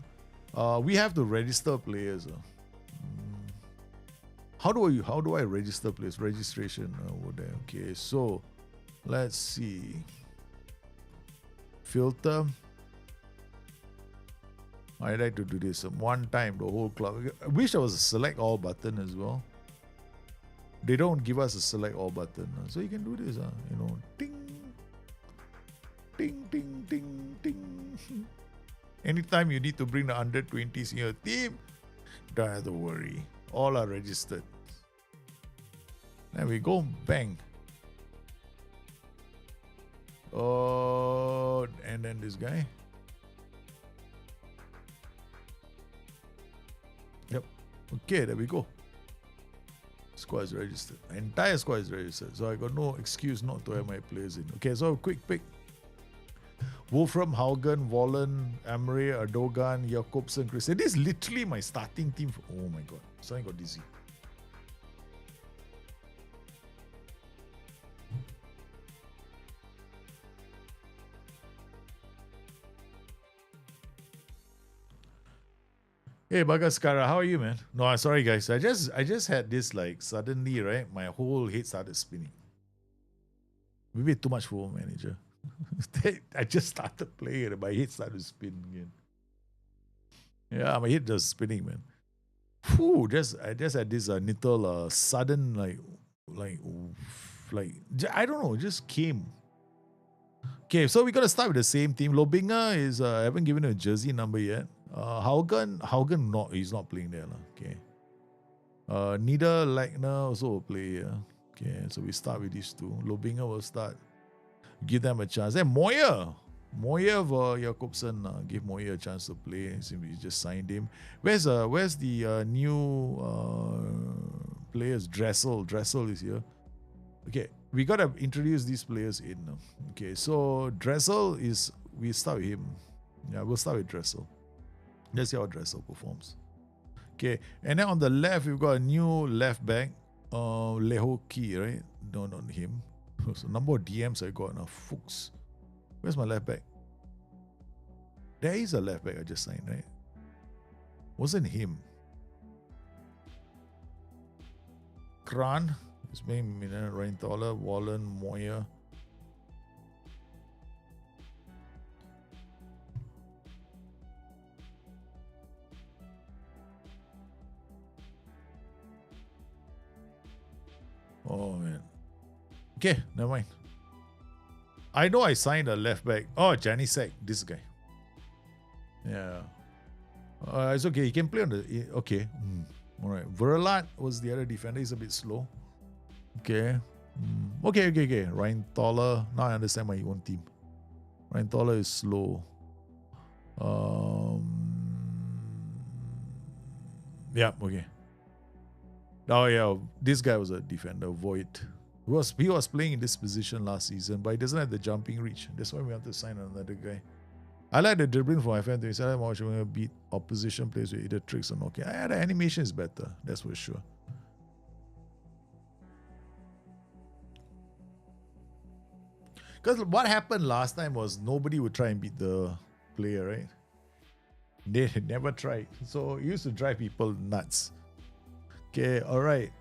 [SPEAKER 2] We have to register players. How do I register players? Registration over there. Okay, so let's see. Filter. I like to do this one time, the whole club. I wish there was a select all button as well. They don't give us a select all button. So you can do this, ding, ding, ding, ding, ding. Anytime you need to bring the under 20s in your team, don't have to worry. All are registered. Then we go, bang. Oh, and then this guy. Yep. Okay, there we go. Squad is registered. Entire squad is registered. So I got no excuse not to have my players in. Okay, so quick pick. Wolfram, Haugen, Wallen, Amre, Erdogan, Jakobsen, Chris. This is literally my starting team. Oh my god. Suddenly got dizzy. Hey Bagaskara, how are you, man? No, I'm sorry guys. I just had this like suddenly, right? My whole head started spinning. Maybe too much Football Manager. I just started playing and my head started spinning again. Yeah, my head just spinning, man. Whew, I just had this little sudden like I don't know, just came. Okay, so we gotta start with the same team. Lobinger is I haven't given him a jersey number yet. Haugen he's not playing there. Okay. Niederlechner also will play here. Okay, so we start with these two. Lobinger will start. Give them a chance. Then Moyer for Jakobsen. Give Moyer a chance to play. Since we just signed him. Where's the new players? Dressel. Dressel is here. Okay, we gotta introduce these players in. Okay, so Dressel we start with him. Yeah, we'll start with Dressel. Let's see how Dressel performs. Okay, and then on the left, we've got a new left back, Lehoki, right? No, not him. So number of DMs I got now. Fuchs. Where's my left back? There is a left back I just signed, right? Wasn't him. Kran. His name, Reintaler, Wallen, Moyer. Oh man. Okay, never mind. I know I signed a left back. Oh, Janisek, this guy. Yeah. It's okay. He can play on the. Okay. All right. Verlat was the other defender. He's a bit slow. Okay. Okay. Reintaler. Now I understand my own team. Reintaler is slow. Yeah. Okay. Oh yeah. This guy was a defender. Voigt. He was playing in this position last season, but he doesn't have the jumping reach. That's why we have to sign another guy. I like the dribbling from my fan. I like watching beat opposition players with either tricks or knocking. The animation is better. That's for sure. Because what happened last time was nobody would try and beat the player, right? They never tried. So it used to drive people nuts. Okay, all right.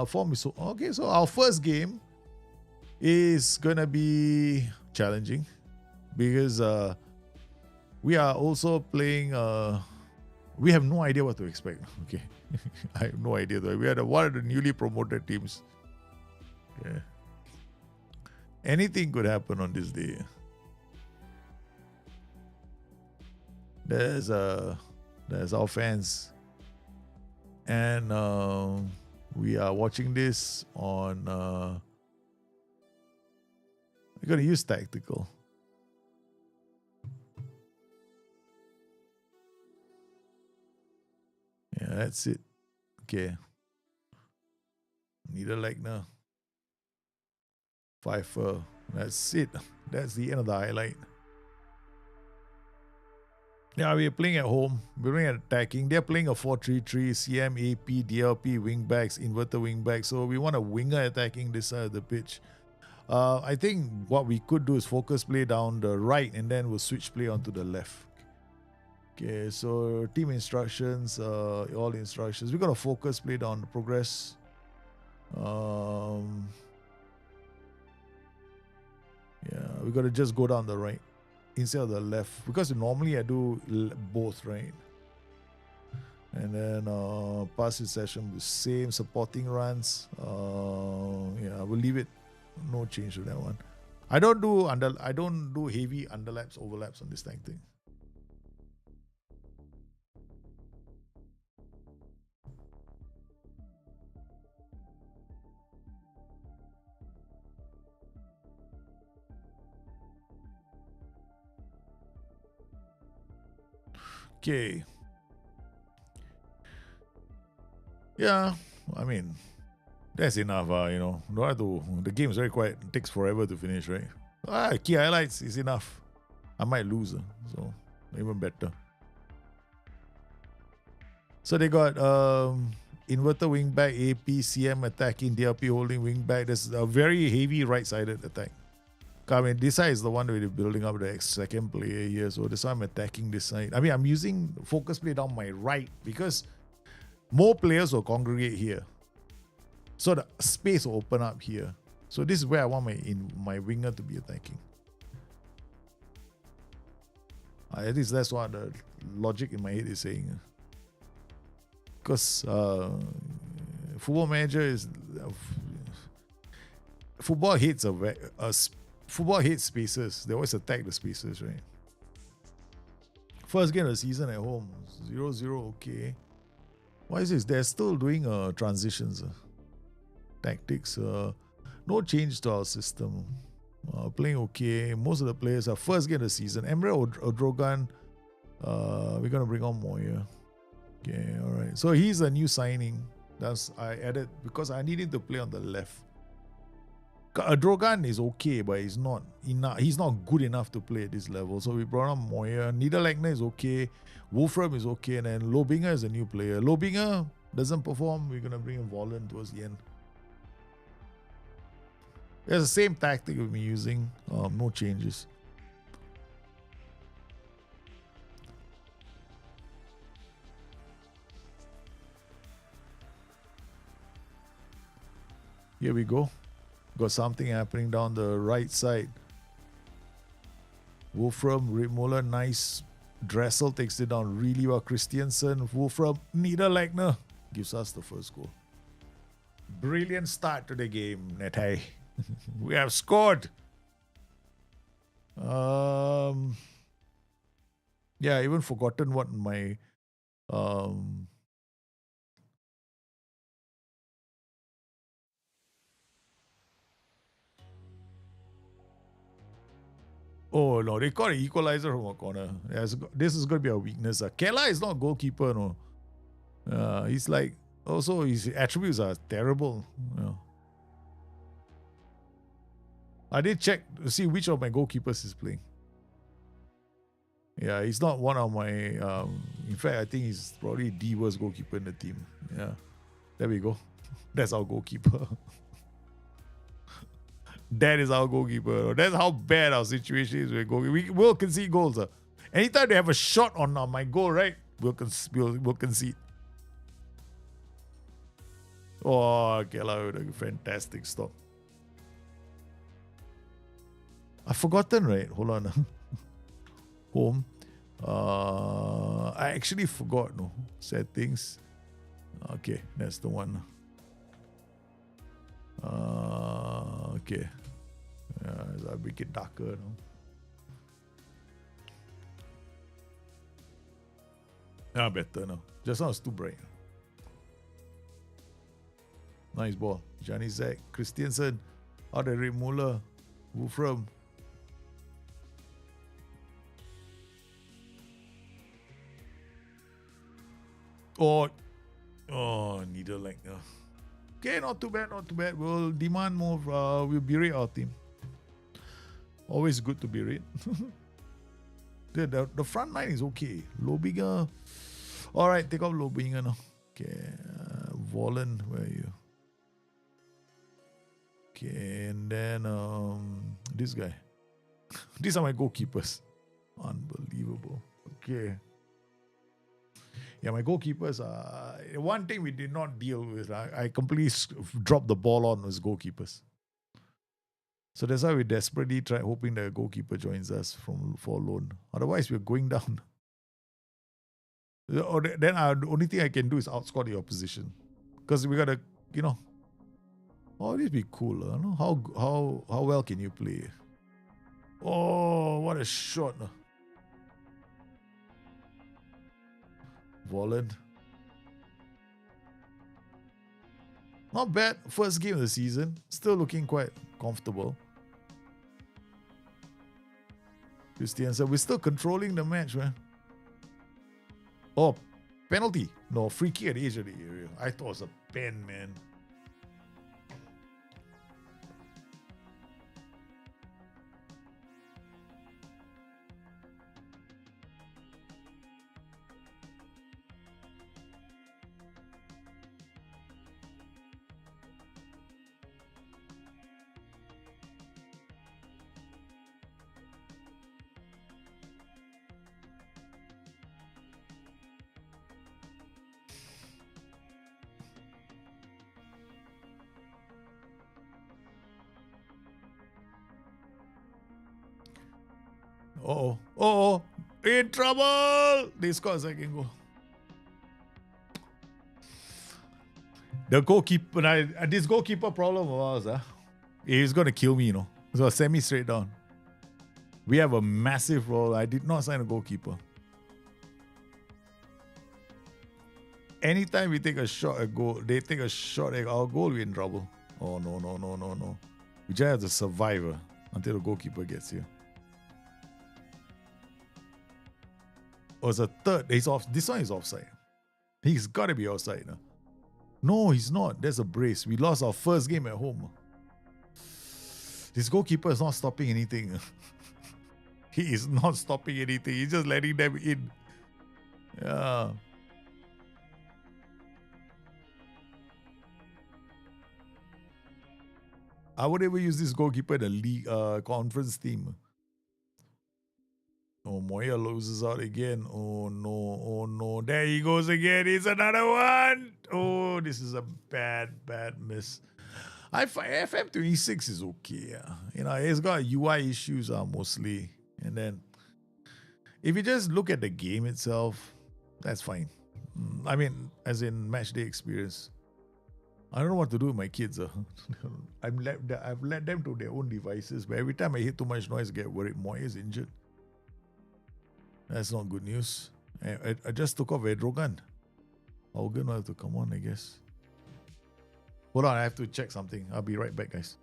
[SPEAKER 2] Form is okay. So our first game is gonna be challenging because we are also playing. We have no idea what to expect. Okay, I have no idea. We are one of the newly promoted teams. Yeah, anything could happen on this day. There's our fans, and we are watching this on. We're gonna use tactical. Yeah, that's it. Okay. Niederlechner. Pfeiffer. That's it. That's the end of the highlight. Yeah, we're playing at home. We're playing at attacking. They're playing a 4-3-3, CM, AP, DLP, wingbacks, inverter wingbacks. So we want a winger attacking this side of the pitch. I think what we could do is focus play down the right and then we'll switch play onto the left. Okay, so team instructions, all instructions. We're going to focus play down the progress. Yeah, we got to just go down the right instead of the left, because normally I do both, right? And then pass session with same supporting runs. Yeah, we'll leave it. No change to that one. I don't do heavy underlaps, overlaps on this tank thing. Okay. Yeah, I mean, that's enough, Don't have to. The game is very quiet. It takes forever to finish, right? Key highlights is enough. I might lose, so even better. So they got inverter wingback, AP, CM attacking, DLP holding wingback. There's a very heavy right-sided attack. I mean, this side is the one where they're building up the second player here, so that's why I'm attacking this side. I mean, I'm using focus play down my right because more players will congregate here. So the space will open up here. So this is where I want my winger to be attacking. At least that's what the logic in my head is saying. Because Football Manager is... Football hates Football hates spaces. They always attack the spaces, right? First game of the season at home. 0-0, okay. Why is this? They're still doing transitions. Tactics. No change to our system. Playing okay. Most of the players are first game of the season. Emre Odrogan. We're going to bring on Moya. Okay, alright. So he's a new signing. I added because I need him to play on the left. Drogan is okay, but he's not enough. He's not good enough to play at this level. So we brought on Moya. Niederlechner is okay. Wolfram is okay. And then Lobinger is a new player. Lobinger doesn't perform. We're going to bring in Volland towards the end. It's the same tactic we've been using. No changes. Here we go. Got something happening down the right side. Wolfram, Rittmuller, nice. Dressel takes it down really well. Christiansen, Wolfram, Niederlechner gives us the first goal. Brilliant start to the game, Nete. We have scored. Yeah, I even forgotten what my Oh no, they caught an equalizer from a corner. This is going to be a weakness. Kela is not goalkeeper, no. He's like, also his attributes are terrible. I did check to see which of my goalkeepers is playing. Yeah, he's not one of my. In fact, I think he's probably the worst goalkeeper in the team. Yeah, there we go. That's our goalkeeper. That is our goalkeeper. That's how bad our situation is with goalkeeper. We will concede goals. Anytime they have a shot on my goal, right? We'll concede. Oh, Kela with a fantastic stop. I've forgotten, right? Hold on. Home. I actually forgot, no. Settings. Okay, that's the one. Okay. I'll make it darker, no? Better now. Just now it's too bright. Nice ball. Johnny Zach, Christiansen, out of Rittmuller, Wolfram. Oh, Niederlechner. Okay, not too bad, not too bad. We'll demand more. We'll berate our team. Always good to berate. The front line is okay. Lobinger. All right, take off Lobinger now. Okay, Volan, where are you? Okay, and then this guy. These are my goalkeepers. Unbelievable. Okay. Yeah, my goalkeepers are one thing we did not deal with. I completely dropped the ball on was goalkeepers. So that's why we desperately try hoping that a goalkeeper joins us for loan. Otherwise, we're going down. Or then the only thing I can do is outscore the opposition. Because we gotta, oh, this be cool. How well can you play? Oh, what a shot. Volant. Not bad. First game of the season. Still looking quite comfortable. Christiansen. We're still controlling the match, man. Oh, penalty. No, free kick at the edge of the area. I thought it was a pen, man. Oh, in trouble! They scored a second goal. The goalkeeper, this goalkeeper problem of ours, he's going to kill me, So send me straight down. We have a massive role. I did not sign a goalkeeper. Anytime we take a shot at goal, they take a shot at our goal, we're in trouble. Oh, no. We just have to survive until the goalkeeper gets here. Oh, it's a third. He's off. This one is offside. He's got to be offside. No, he's not. There's a brace. We lost our first game at home. This goalkeeper is not stopping anything. He is not stopping anything. He's just letting them in. Yeah. I would ever use this goalkeeper in the league conference team. Oh, Moya loses out again. Oh no. There he goes again. It's another one. Oh, this is a bad miss. FM26 is okay. It's got UI issues mostly. And then if you just look at the game itself, that's fine. I mean, as in match day experience. I don't know what to do with my kids. I've led them to their own devices, but every time I hear too much noise, I get worried. Moya is injured. That's not good news. I just took off Edrogan. Hogan will have to come on, I guess. Hold on, I have to check something. I'll be right back, guys.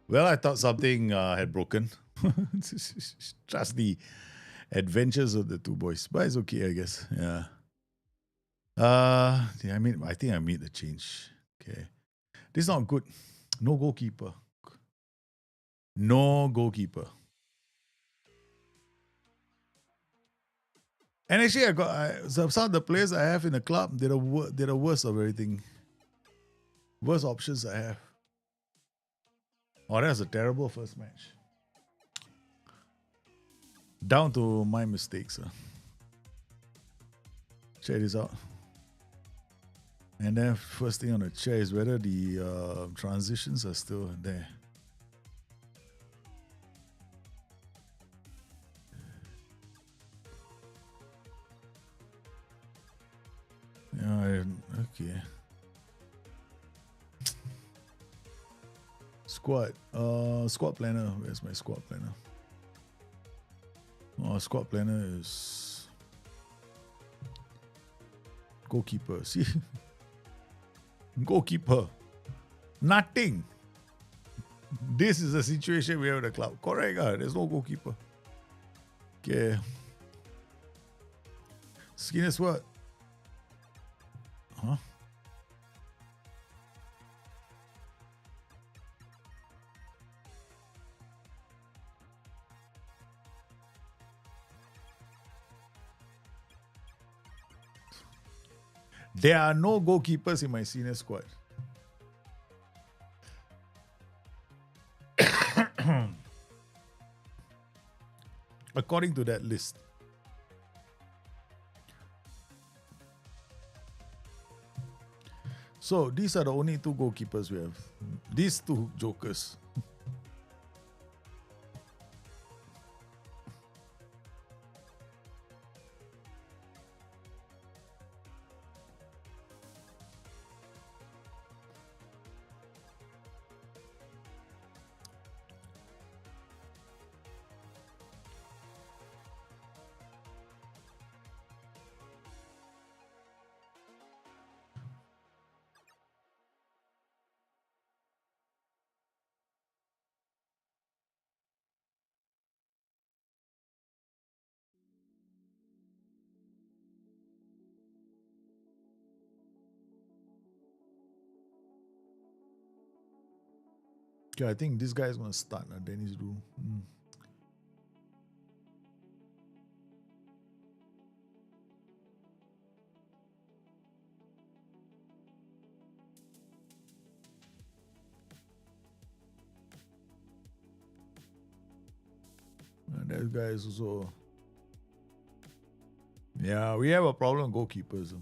[SPEAKER 2] Well, I thought something had broken. Trust the adventures of the two boys. But it's okay, I guess. Yeah. I think I made the change. Okay. This is not good. No goalkeeper. And actually, some of the players I have in the club, they're the worst of everything. Worst options I have. Oh, that's a terrible first match. Down to my mistakes. Check this out. And then first thing on the chair is whether the transitions are still there. Yeah, okay. Squad. Squad planner. Where's my squad planner? Oh, squad planner is goalkeeper. See? Goalkeeper. Nothing. This is the situation we have at the club. Correct. There's no goalkeeper. Okay. Skinner's what? Huh? There are no goalkeepers in my senior squad. According to that list. So these are the only two goalkeepers we have. These two jokers. Okay, I think this guy is going to start. Dennis Rue. And that guy is also. Yeah, we have a problem with goalkeepers.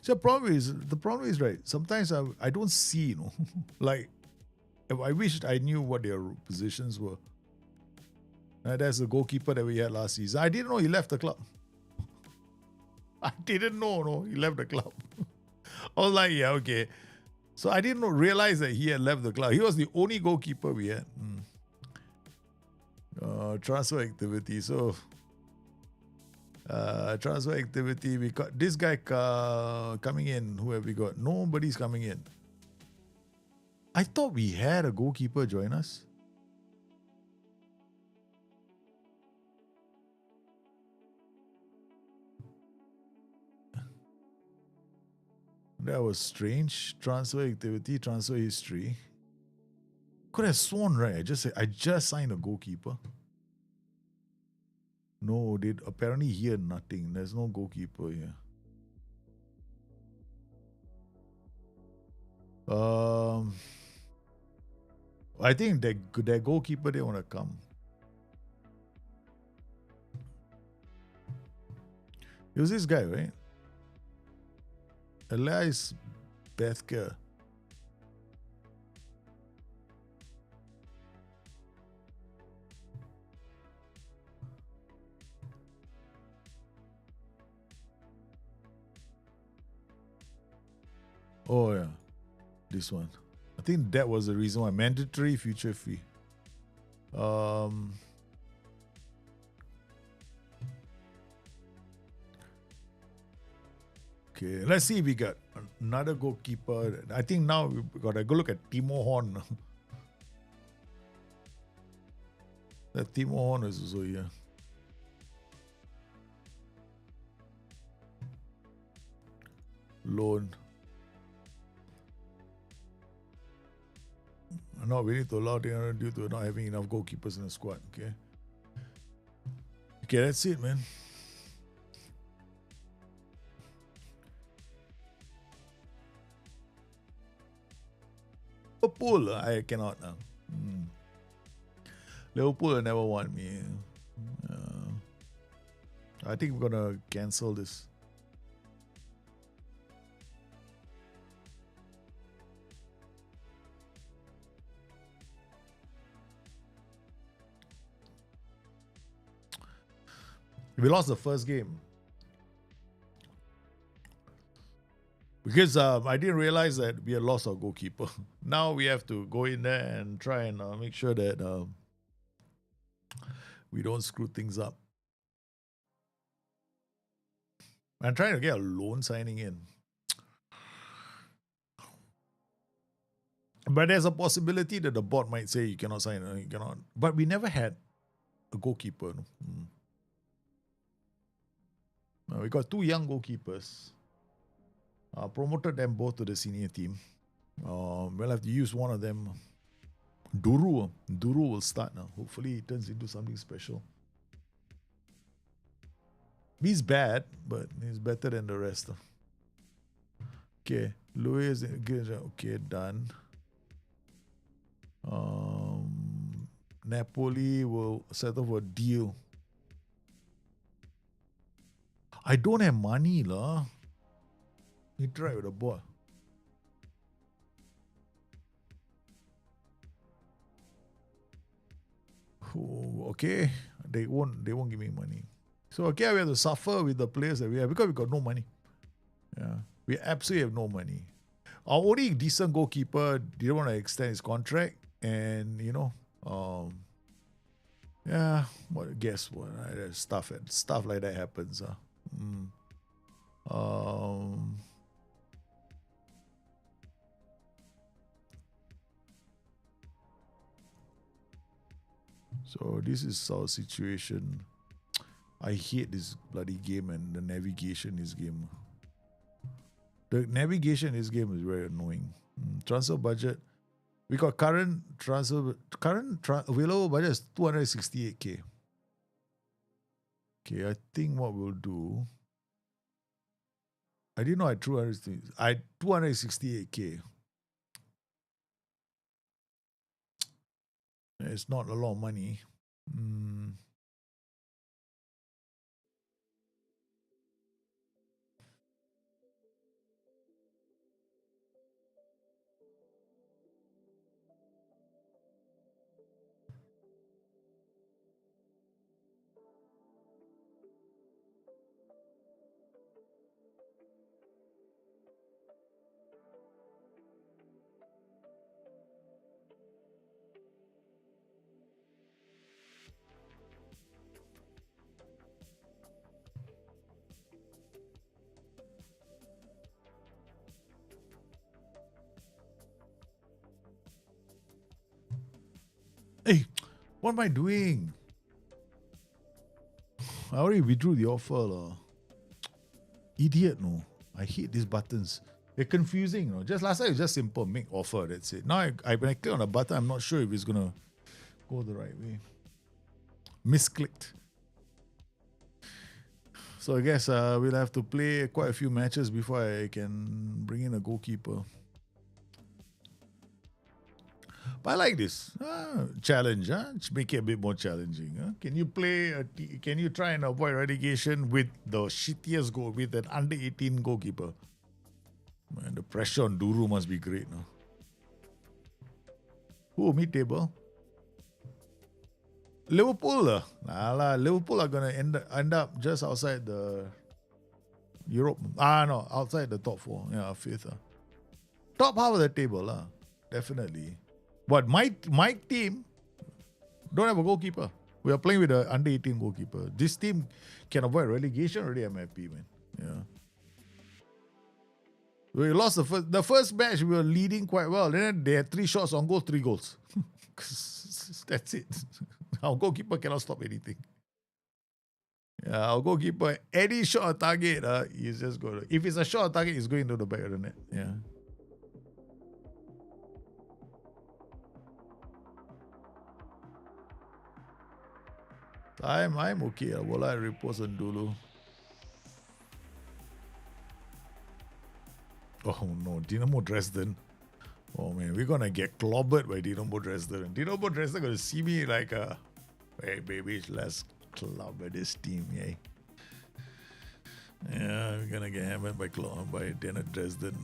[SPEAKER 2] So the problem is right. Sometimes I don't see, like I wished I knew what their positions were. That's the goalkeeper that we had last season. I didn't know he left the club. I didn't know, no, he left the club. I was like, yeah, okay. So I didn't realize that he had left the club. He was the only goalkeeper we had. Transfer activity. So transfer activity. We got this guy coming in. Who have we got? Nobody's coming in. I thought we had a goalkeeper join us. That was strange. Transfer activity, transfer history. Could have sworn, right? I just signed a goalkeeper. No, they apparently here nothing. There's no goalkeeper here. I think that goalkeeper they want to come. It was this guy, right? Elias Bethke. Oh yeah, this one. I think that was the reason why. Mandatory future fee. Okay, let's see if we got another goalkeeper. I think now we got to go look at Timo Horn. That Timo Horn is also here. loan. No, we need to allow the due to not having enough goalkeepers in the squad. Okay. Okay, that's it, man. Liverpool, I cannot now. Liverpool will never want me. I think we're gonna cancel this. We lost the first game because I didn't realize that we had lost our goalkeeper. Now we have to go in there and try and make sure that we don't screw things up. I'm trying to get a loan signing in, but there's a possibility that the board might say you cannot sign, you cannot. But we never had a goalkeeper. We got two young goalkeepers. Promoted them both to the senior team. We'll have to use one of them. Duru will start now. Hopefully he turns into something special. He's bad, but he's better than the rest. Okay, Luis, okay, done. Napoli will settle for a deal. I don't have money, lah. You try with the boy. Okay, they won't give me money. So okay, we have to suffer with the players that we have because we got no money. Yeah, we absolutely have no money. Our only decent goalkeeper didn't want to extend his contract, and yeah, guess what? Stuff like that happens. So this is our situation. I hate this bloody game and the navigation in this game. The navigation in this game is very annoying. Transfer budget. We got current available budget is 268k. Okay, I think what we'll do. I didn't know I threw 268k. It's not a lot of money. Hey, what am I doing? I already withdrew the offer. Idiot, no. I hate these buttons. They're confusing, no. Just last time it was just simple, make offer, that's it. Now when I click on a button, I'm not sure if it's gonna go the right way. Misclicked. So I guess we'll have to play quite a few matches before I can bring in a goalkeeper. But I like this challenge. Make it a bit more challenging. Can you can you try and avoid relegation with the shittiest goal, with an under 18 goalkeeper? Man, the pressure on Duru must be great. No? Who mid-table? Liverpool. Liverpool are gonna end up just outside the Europe. No, outside the top four. Yeah, fifth. Top half of the table. Definitely. But my team don't have a goalkeeper. We are playing with an under 18 goalkeeper. This team can avoid relegation already. I'm happy, man. Yeah. We lost the first match. We were leading quite well. Then they had 3 shots on goal, 3 goals. That's it. Our goalkeeper cannot stop anything. Our goalkeeper, any shot on target, he's just going to. If it's a shot on target, he's going to the back of the net. Yeah. I'm okay. Bola repose on dulu. Oh no, Dinamo Dresden. Oh man, we're gonna get clobbered by Dinamo Dresden. Dinamo Dresden gonna see me like hey baby, let's clobber this team, yeah. Yeah, we're gonna get hammered by Dinamo Dresden.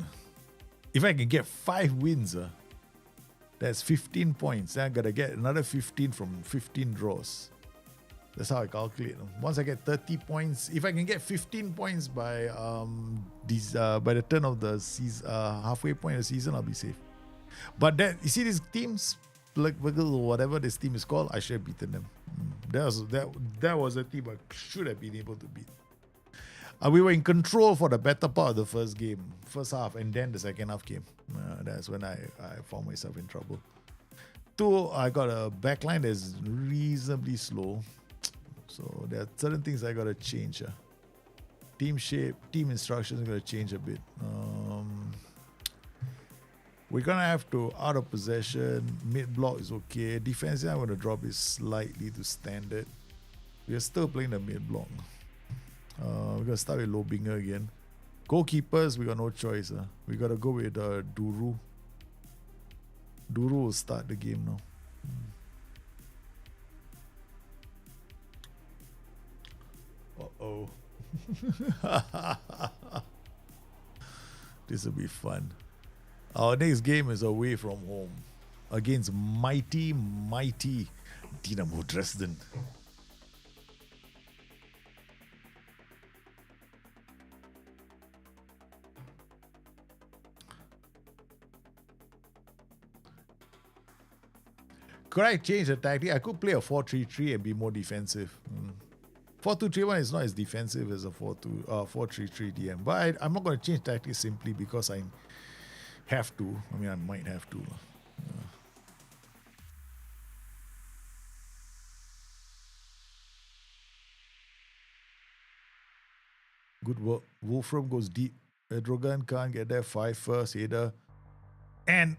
[SPEAKER 2] If I can get 5 wins, that's 15 points. Then I gotta get another 15 from 15 draws. That's how I calculate. Once I get 30 points, if I can get 15 points by by the turn of the season, halfway point of the season, I'll be safe. But that, you see these teams, like whatever this team is called, I should have beaten them. That was a team I should have been able to beat. We were in control for the better part of the first half, and then the second half came. That's when I found myself in trouble. 2, I got a backline that's reasonably slow. So there are certain things I gotta change. Team shape, team instructions are gonna change a bit. We're gonna have to out of possession. Mid block is okay. Defense, I'm gonna drop it slightly to standard. We're still playing the mid block. We're gonna start with Lobinger again. Goalkeepers, we got no choice. We gotta go with Duru. Duru will start the game now. Uh-oh. This will be fun. Our next game is away from home against mighty Dinamo Dresden. Could I change the tactic? I could play a 4-3-3 and be more defensive. 4-2-3-1 is not as defensive as a 4-3-3 DM. But I'm not going to change tactics simply because I have to. I mean, I might have to. Good work. Wolfram goes deep. Edrogan can't get there. 5 first. Header. And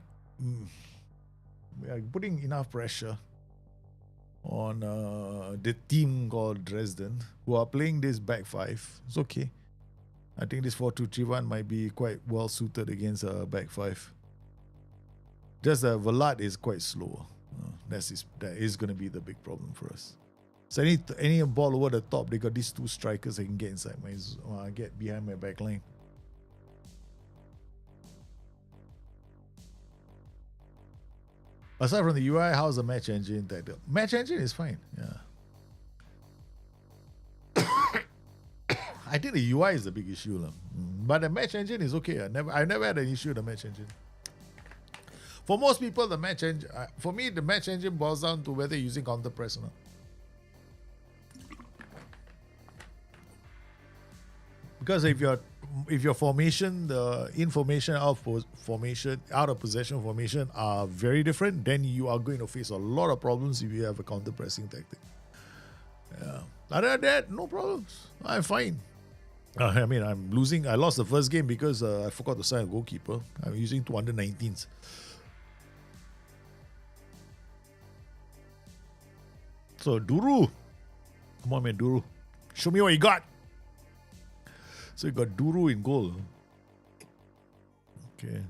[SPEAKER 2] we are putting enough pressure on the team called Dresden, who are playing this back 5. It's okay. I think this 4-2-3-1 might be quite well suited against a back 5. Just that Velat is quite slow. That is going to be the big problem for us. So any ball over the top, they got these 2 strikers that can get inside get behind my back line. Aside from the UI, how's the match engine? Match engine is fine. Yeah. I think the UI is the big issue, but the match engine is okay. I never had an issue with the match engine. For most people, the match engine. For me, the match engine boils down to whether you're using counter press or not. Because if your formation, the information out of possession formation are very different, then you are going to face a lot of problems if you have a counter pressing tactic. Yeah. Other than that, no problems. I'm fine. I mean, I'm losing. I lost the first game because I forgot to sign a goalkeeper. I'm using 2 under-19s. So, Duru. Come on, man, Duru. Show me what you got. So, you got Duru in goal. Okay.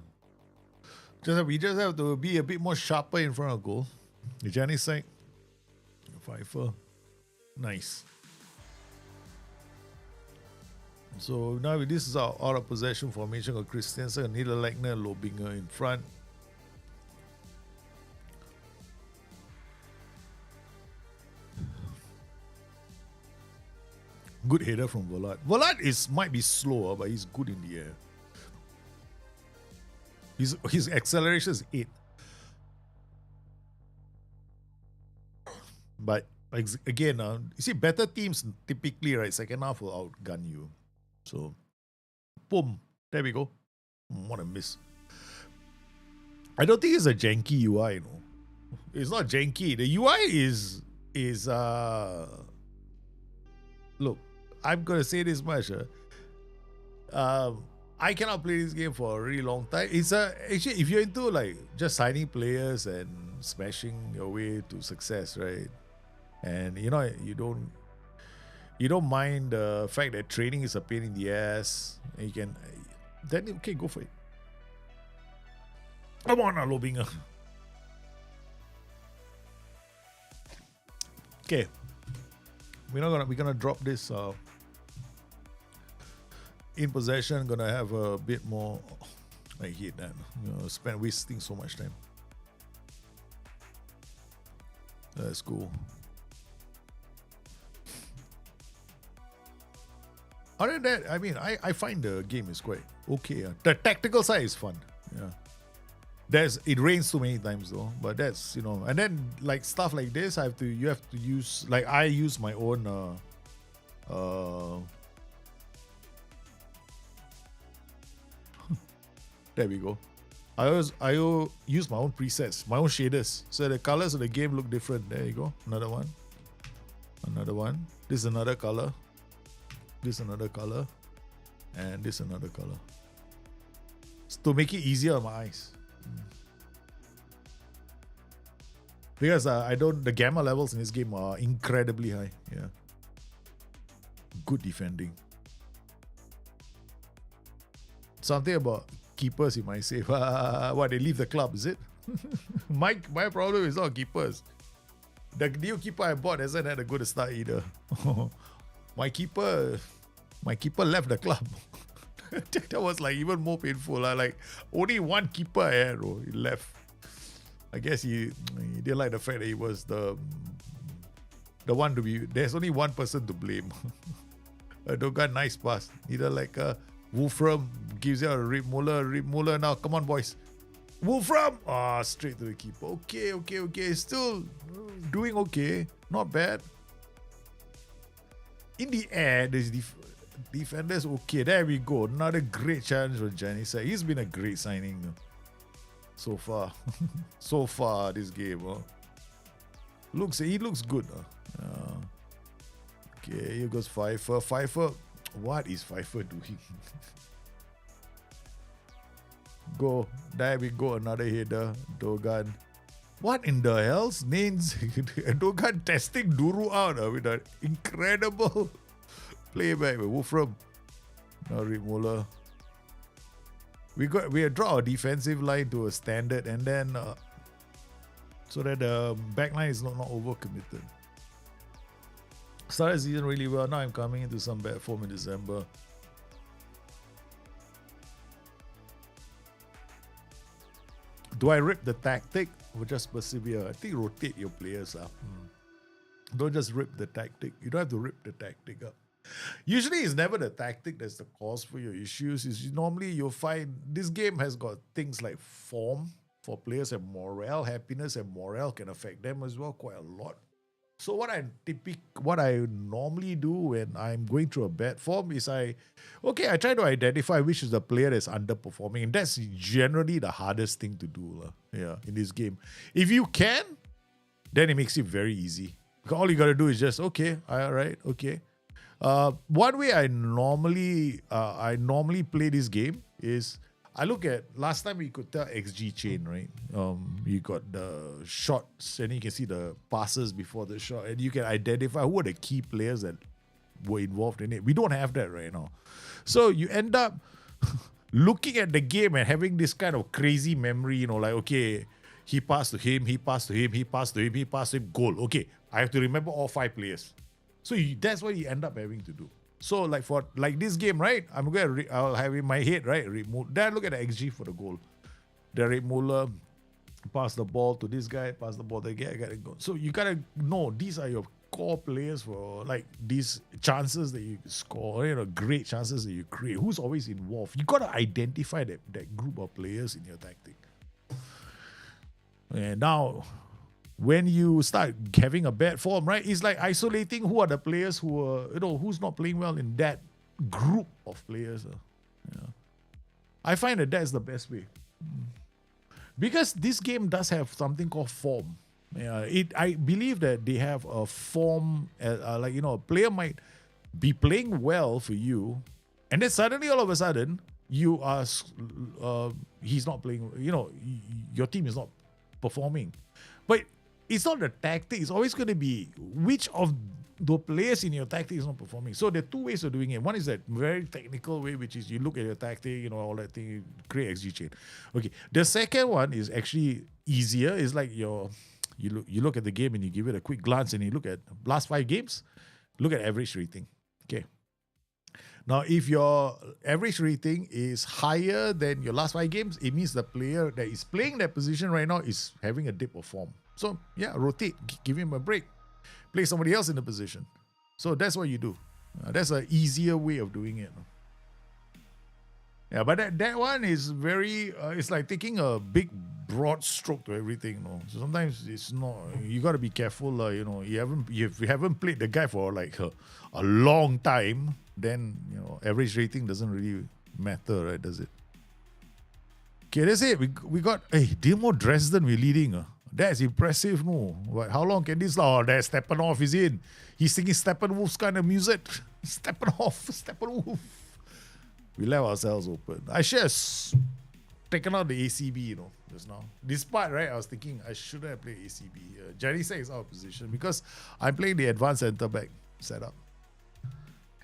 [SPEAKER 2] We just have to be a bit more sharper in front of goal. Johnny side. Pfeiffer. Nice. So now this is our out of possession formation of Christiansen, Niederlechner, Lobinger in front. Good header from Velat. Velat might be slower, but he's good in the air. His acceleration is 8. But again, you see, better teams typically, right, second half will outgun you. So, boom, there we go. What a miss. I don't think it's a janky UI, no. It's not janky. The UI is look, I'm gonna say this much. I cannot play this game for a really long time. It's actually, if you're into like just signing players and smashing your way to success, right? And you know you don't mind the fact that training is a pain in the ass. And you can then okay, go for it. Come on, Lobinger. Okay, we're gonna drop this. In possession, gonna have a bit more. I hate that. Spend wasting so much time. That's cool. Other than that, I mean, I find the game is quite okay. The tactical side is fun. Yeah. It rains too many times though, but that's and then like stuff like this, you have to use, like I use my own there we go. I use my own presets, my own shaders, so the colors of the game look different. There you go. Another one. This is another color. This is another color. And this is another color. To make it easier on my eyes. Because the gamma levels in this game are incredibly high. Yeah. Good defending. Something about keepers, you might say. What, they leave the club, is it? My problem is not keepers. The new keeper I bought hasn't had a good start either. My keeper left the club. That was like even more painful. Like only one keeper I had, he left. I guess he didn't like the fact that he was the one to be. There's only one person to blame. Dogan, nice pass. Either like Wolfram gives you a Rip Muller now. Come on, boys. Wolfram! Straight to the keeper. Okay. Still doing okay. Not bad. In the air, there's defenders okay. There we go. Another great challenge for Janisa. He's been a great signing so far. So far, this game. He looks good. Okay, here goes Pfeiffer. Pfeiffer. What is Pfeiffer doing? Go. There we go. Another header. Dogan. What in the hell's names? Dogan testing Duru out with an incredible playback with Wolfram. Now Rip Muller. We draw our defensive line to a standard, and then so that the back line is not overcommitted. Started the season really well. Now I'm coming into some bad form in December. Do I rip the tactic or just persevere? I think rotate your players up. Don't just rip the tactic. You don't have to rip the tactic up. Usually it's never the tactic that's the cause for your issues. Normally you'll find this game has got things like form for players and morale. Happiness and morale can affect them as well quite a lot. So what I normally do when I'm going through a bad form is I try to identify which is the player that's underperforming, and that's generally the hardest thing to do in this game. If you can, then it makes it very easy. All you gotta do is just okay. One way I normally play this game is I look at last time we could tell XG chain, right? You got the shots and you can see the passes before the shot, and you can identify who are the key players that were involved in it. We don't have that right now. So you end up looking at the game and having this kind of crazy memory, like, okay, he passed to him, goal. Okay, I have to remember all 5 players. So that's what you end up having to do. So for this game, right? I'll have in my head, right? Then look at the XG for the goal. Derek Muller pass the ball to this guy, pass the ball to the guy, gotta go. So you gotta know these are your core players for these chances that you score, great chances that you create. Who's always involved? You gotta identify that group of players in your tactic. And now, when you start having a bad form, right, it's like isolating who are the players who are, who's not playing well in that group of players. I find that is the best way. Because this game does have something called form. I believe that they have a form, a player might be playing well for you, and then suddenly all of a sudden you are he's not playing, your team is not performing. But it's not the tactic, it's always going to be which of the players in your tactic is not performing. So there are two ways of doing it. One is that very technical way, which is you look at your tactic, all that thing, create XG chain. Okay. The second one is actually easier. It's like you look at the game and you give it a quick glance and you look at last 5 games, look at average rating. Okay. Now, if your average rating is higher than your last 5 games, it means the player that is playing that position right now is having a dip of form. So, yeah, rotate, give him a break, play somebody else in the position. So that's what you do. That's an easier way of doing it. Yeah, but that one is very, it's like taking a big broad stroke to everything. So sometimes it's not, you got to be careful. If you haven't played the guy for like a long time, then, average rating doesn't really matter, right? Does it? Okay, that's it. We got, Demo Dresden we're leading. That's impressive, no? But how long can this last? Oh, there's Steppenwolf is in. He's singing Steppenwolf's kind of music. Steppenwolf. We left ourselves open. I should have taken out the ACB, just now. This part, right, I was thinking I shouldn't have played ACB. Jerry said it's out of position because I'm playing the advanced center back setup.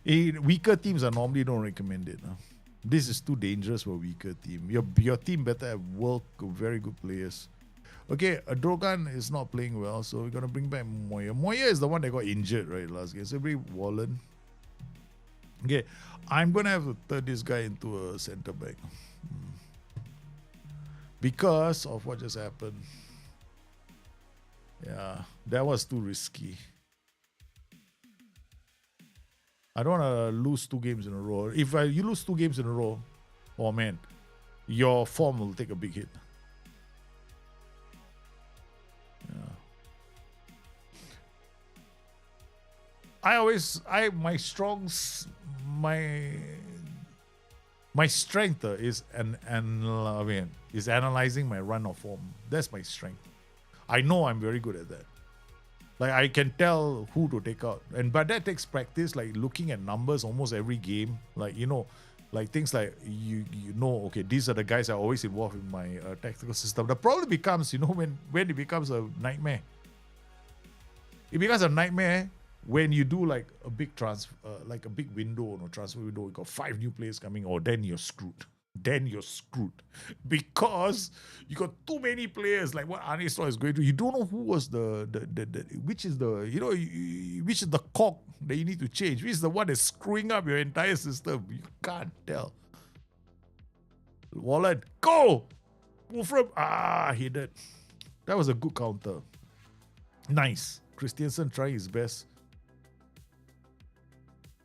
[SPEAKER 2] Weaker teams I normally don't recommend it. This is too dangerous for a weaker team. Your team better have very good players. Okay, Drogan is not playing well, so we're going to bring back Moya. Moya is the one that got injured, right, last game. So bring Wallen. Okay, I'm going to have to turn this guy into a center back. Because of what just happened. Yeah, that was too risky. I don't want to lose 2 games in a row. If you lose 2 games in a row, oh man, your form will take a big hit. My strength is is analyzing my run of form. That's my strength. I know I'm very good at that. Like I can tell who to take out, but that takes practice. Like looking at numbers almost every game. Like like things like okay, these are the guys that are always involved in my tactical system. The problem becomes when it becomes a nightmare. It becomes a nightmare when you do like a big like a big window, transfer window, you got 5 new players coming, then you're screwed. Because you got too many players, like what Arne Slot is going to. You don't know who was which is the cog that you need to change, which is the one that's screwing up your entire system. You can't tell. Wallet, go! Wolfram, hit it. That was a good counter. Nice. Christiansen trying his best.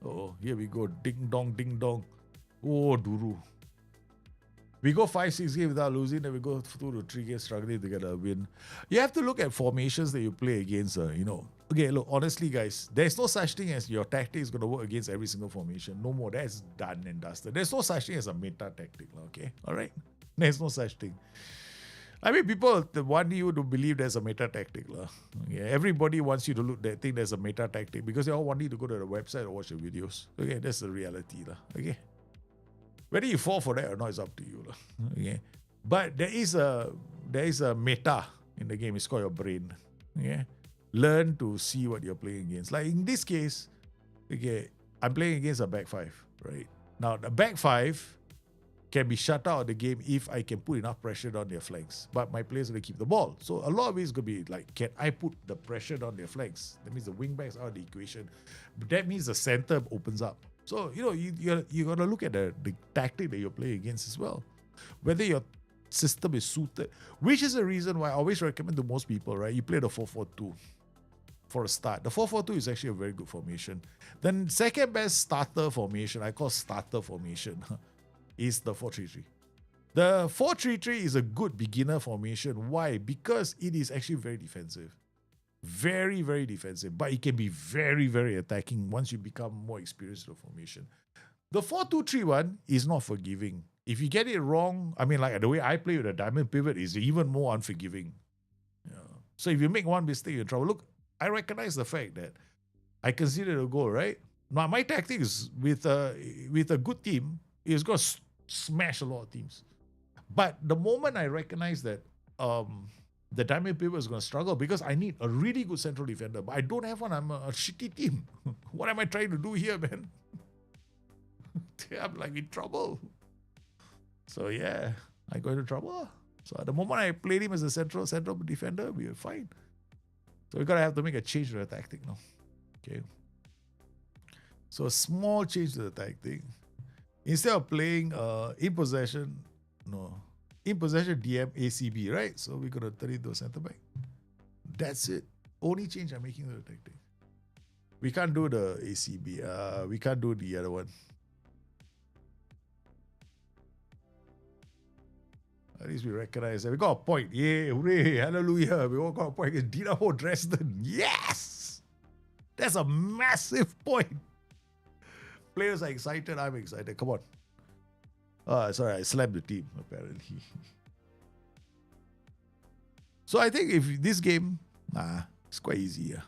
[SPEAKER 2] Oh, here we go. Ding dong, ding dong. Oh, Duru. We go 5-6 games without losing, then we go 2 to 3 games struggling to get a win. You have to look at formations that you play against, Okay, look, honestly, guys, there's no such thing as your tactic is going to work against every single formation. No more. That's done and dusted. There's no such thing as a meta tactic, okay? All right? There's no such thing. I mean, people want you to believe there's a meta tactic. Okay? Everybody wants you to think there's a meta tactic because they all want you to go to the website or watch the videos. Okay, that's the reality. Okay? Whether you fall for that or not is up to you. Okay? But there is a meta in the game. It's called your brain. Okay? Learn to see what you're playing against. Like in this case, okay, I'm playing against a back 5, right? Now, the back 5 can be shut out of the game if I can put enough pressure on their flanks. But my players are going to keep the ball. So a lot of it is going to be like, can I put the pressure on their flanks? That means the wing backs are out of the equation. But that means the center opens up. So, you got to look at the tactic that you're playing against as well. Whether your system is suited, which is the reason why I always recommend to most people, right? You play the 4-4-2 for a start. The 4-4-2 is actually a very good formation. Then second best starter formation, I call starter formation, is the 4-3-3. The 4-3-3 is a good beginner formation. Why? Because it is actually very defensive. Very, very defensive. But it can be very, very attacking once you become more experienced in the formation. The 4-2-3 one is not forgiving. If you get it wrong, like the way I play with a diamond pivot is even more unforgiving. Yeah. So if you make one mistake, you're in trouble. Look, I recognize the fact that I considered a goal, right? Now, my tactic is with a good team, is going to smash a lot of teams. But the moment I recognize that the diamond paper is going to struggle because I need a really good central defender, but I don't have one. I'm a shitty team. What am I trying to do here, man? I'm like in trouble. So yeah, I got into trouble. So at the moment I played him as a central defender, we were fine. So we're gonna have to make a change to the tactic now. Okay. So a small change to the tactic. Instead of playing in possession DM ACB, right? So we're gonna turn it to a centre back. That's it. Only change I'm making to the tactic. We can't do the ACB. We can't do the other one. At least we recognize that. We got a point. Yay, hooray, hallelujah. We all got a point against Dinamo Dresden. Yes! That's a massive point. Players are excited. I'm excited. Come on. Sorry, I slapped the team, apparently. So I think if this game, it's quite easy. Yeah.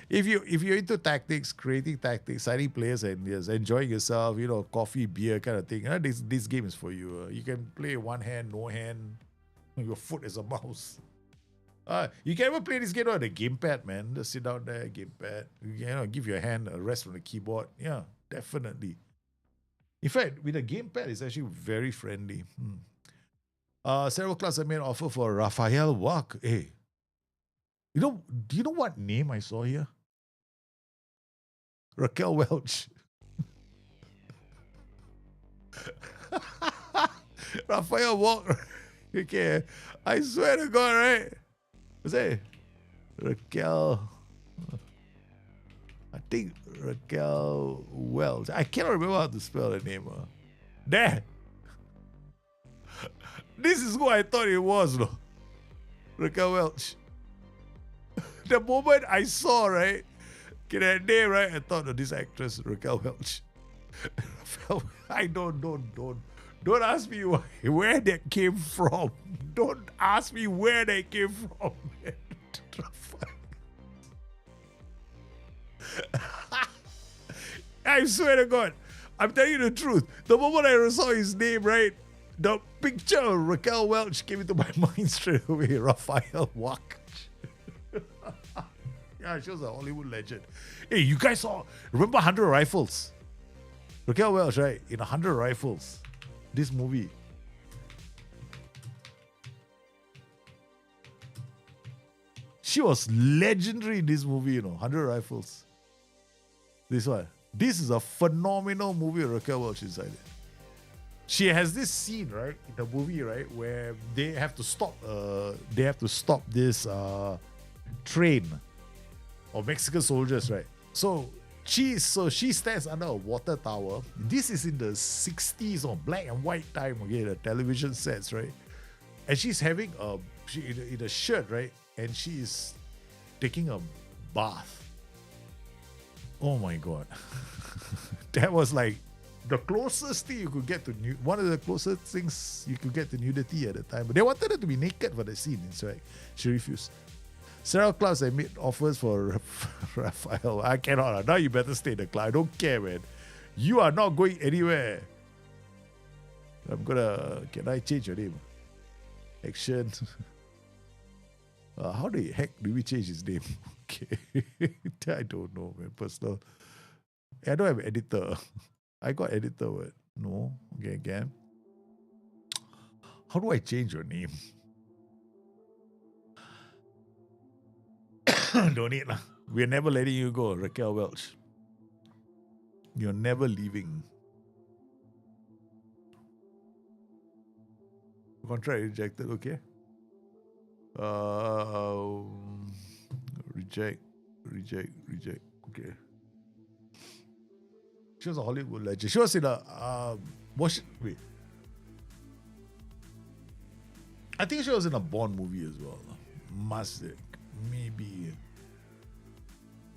[SPEAKER 2] If you're into tactics, creating tactics, signing players and just enjoying yourself, coffee, beer kind of thing, this game is for you. You can play one hand, no hand, your foot is a mouse. You can ever play this game on the gamepad, man. Just sit down there, gamepad. Give your hand a rest from the keyboard. Yeah, definitely. In fact, with a gamepad, it's actually very friendly. Several clubs have made an offer for Raphael Wak. Hey, do you know what name I saw here? Raquel Welch. Raphael Wak. Okay, I swear to God, right? What's that? Raquel. I think Raquel Welch. I cannot remember how to spell the name. There. This is who I thought it was, no? Raquel Welch. The moment I saw, right, that name, right, I thought of this actress, Raquel Welch. I don't ask me where that came from. Don't ask me where that came from. I swear to God, I'm telling you the truth. The moment I saw his name, right, the picture of Raquel Welch came into my mind straight away. Raphael Wak. Yeah, she was a Hollywood legend. Hey, you guys remember 100 Rifles? Raquel Welch, right? In 100 Rifles. This movie. She was legendary in this movie, 100 Rifles. This one. This is a phenomenal movie of Raquel Welch inside it. She has this scene, right, in the movie, right, where they have to stop this train of Mexican soldiers, right? So she stands under a water tower. This is in the 60s or black and white time, okay, the television sets, right? And she's having in a shirt, right? And she's taking a bath. Oh my God. That was like the closest thing you could get to one of the closest things you could get to nudity at the time. But they wanted her to be naked for the scene, right? She refused. Several clubs have made offers for Raphael. I cannot. Now you better stay in the club. I don't care, man. You are not going anywhere. Can I change your name? Action. How the heck do we change his name? Okay. I don't know, man. Personal. I don't have editor. I got editor word. No. Okay, again. How do I change your name? Don't need lah. We're never letting you go, Raquel Welch. You're never leaving. Contract rejected, okay. Reject. Okay. She was a Hollywood legend. She was in a wait. I think she was in a Bond movie as well. Maybe.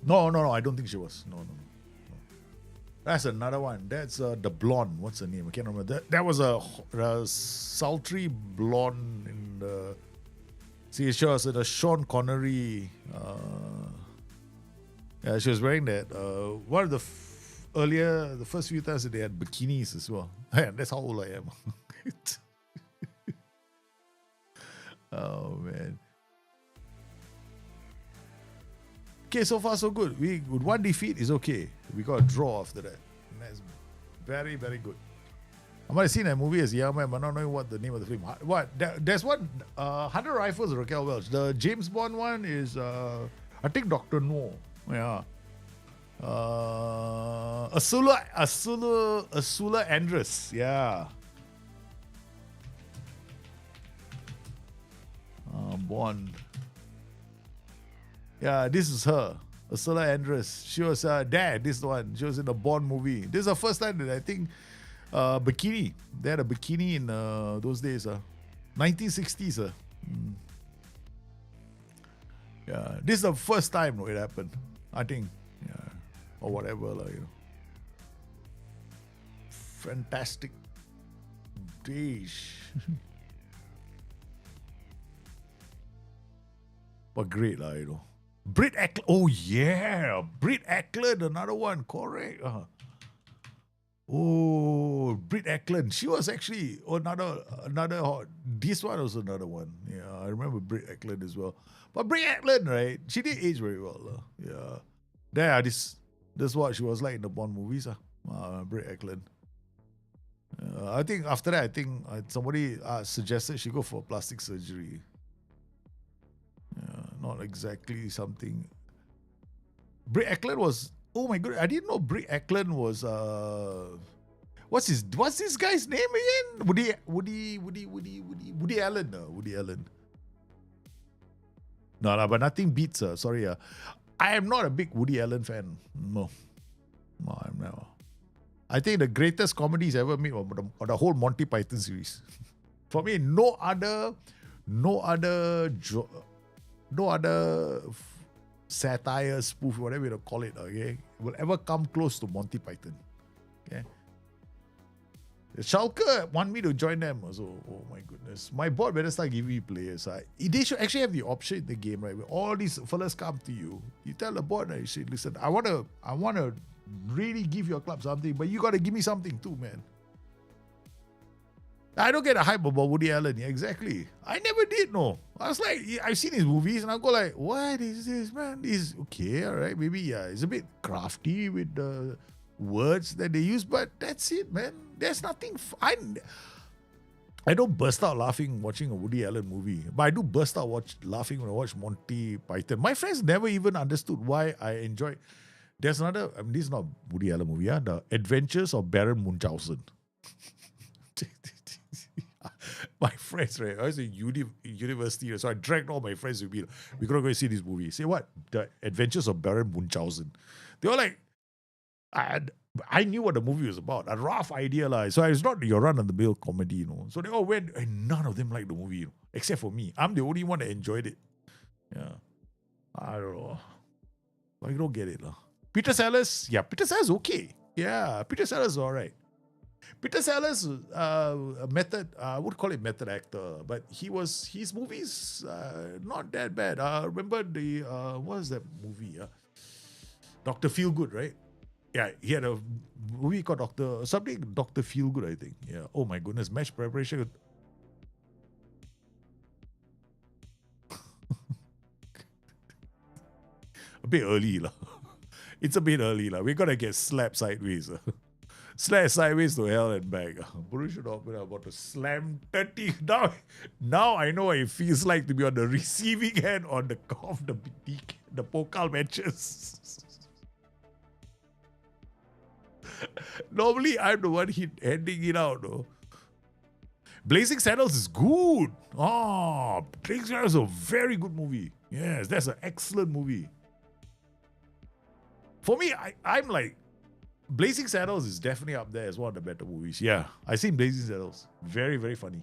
[SPEAKER 2] No. I don't think she was. No. That's another one. That's the blonde. What's her name? I can't remember. That was a sultry blonde in the. See, she was in a Sean Connery. Yeah, she was wearing that. One of the earlier, the first few times that they had bikinis as well. That's how old I am. Oh man. Okay, so far so good. We with one defeat is okay. We got a draw after that. And that's very, very good. I might have seen that movie as a young man, but not knowing what the name of the film. What? There's one, 100 Rifles, Raquel Welch. The James Bond one is, I think Dr. No. Yeah. Ursula Andress. Yeah. Bond. Yeah, this is her. Ursula Andress. She was dad. This one. She was in a Bond movie. This is the first time that I think bikini. They had a bikini in those days. 1960s. Yeah, this is the first time it happened. I think. Yeah, or whatever. Fantastic dish. But great, Britt Eklund. Oh, yeah. Britt Eklund, another one. Correct. Oh, Britt Eklund. She was actually another. This one was another one. Yeah, I remember Britt Eklund as well. But Britt Eklund, right? She did age very well. Yeah. There, this is what she was like in the Bond movies. Britt Eklund. I think after that, somebody suggested she go for plastic surgery. Not exactly something. Britt Eklund was. Oh my god! I didn't know Britt Eklund was. What's this guy's name again? Woody Allen. Woody Allen. No, but nothing beats her. Sorry. I am not a big Woody Allen fan. No, I'm never. I think the greatest comedies ever made were the whole Monty Python series. For me, no other satire, spoof, whatever you call it, okay, will ever come close to Monty Python. Okay. Schalke want me to join them. So, oh my goodness. My board better start giving me players. They should actually have the option in the game, right? Where all these fellas come to you. You tell the board, you say, listen, I wanna really give your club something, but you gotta give me something too, man. I don't get a hype about Woody Allen. Yeah, exactly. I never did know. I was like, I've seen his movies and I go like, what is this, man? He's okay, all right. Maybe, yeah, it's a bit crafty with the words that they use, but that's it, man. There's nothing. I don't burst out laughing watching a Woody Allen movie, but I do burst out laughing when I watch Monty Python. My friends never even understood why I enjoy. There's another, this is not Woody Allen movie, The Adventures of Baron Munchausen. My friends, right? I was in university, so I dragged all my friends with me. We're gonna go see this movie. Say what? The Adventures of Baron Munchausen. They were like, I knew what the movie was about, a rough idea, So it's not your run-of-the-mill comedy, So they all went, and none of them liked the movie, except for me. I'm the only one that enjoyed it. Yeah, I don't know. I don't get it, Peter Sellers, Peter Sellers okay. Yeah, Peter Sellers is all right. Peter Sellers, I would call it method actor, but his movies not that bad. Remember what was that movie? Dr. Feelgood, right? Yeah, he had a movie called Dr. Feelgood, I think. Yeah. Oh my goodness, match preparation. A bit early, lah. It's a bit early, lah. We're gonna get slapped sideways. Slash sideways to hell and back. Borussia Dortmund are about to slam 30. Now I know what it feels like to be on the receiving end on the Pokal matches. Normally I'm the one handing it out, though. Blazing Saddles is good. Blazing Saddles is a very good movie. Yes, that's an excellent movie. For me, I'm like, Blazing Saddles is definitely up there as one of the better movies. Yeah, I've seen Blazing Saddles. Very, very funny.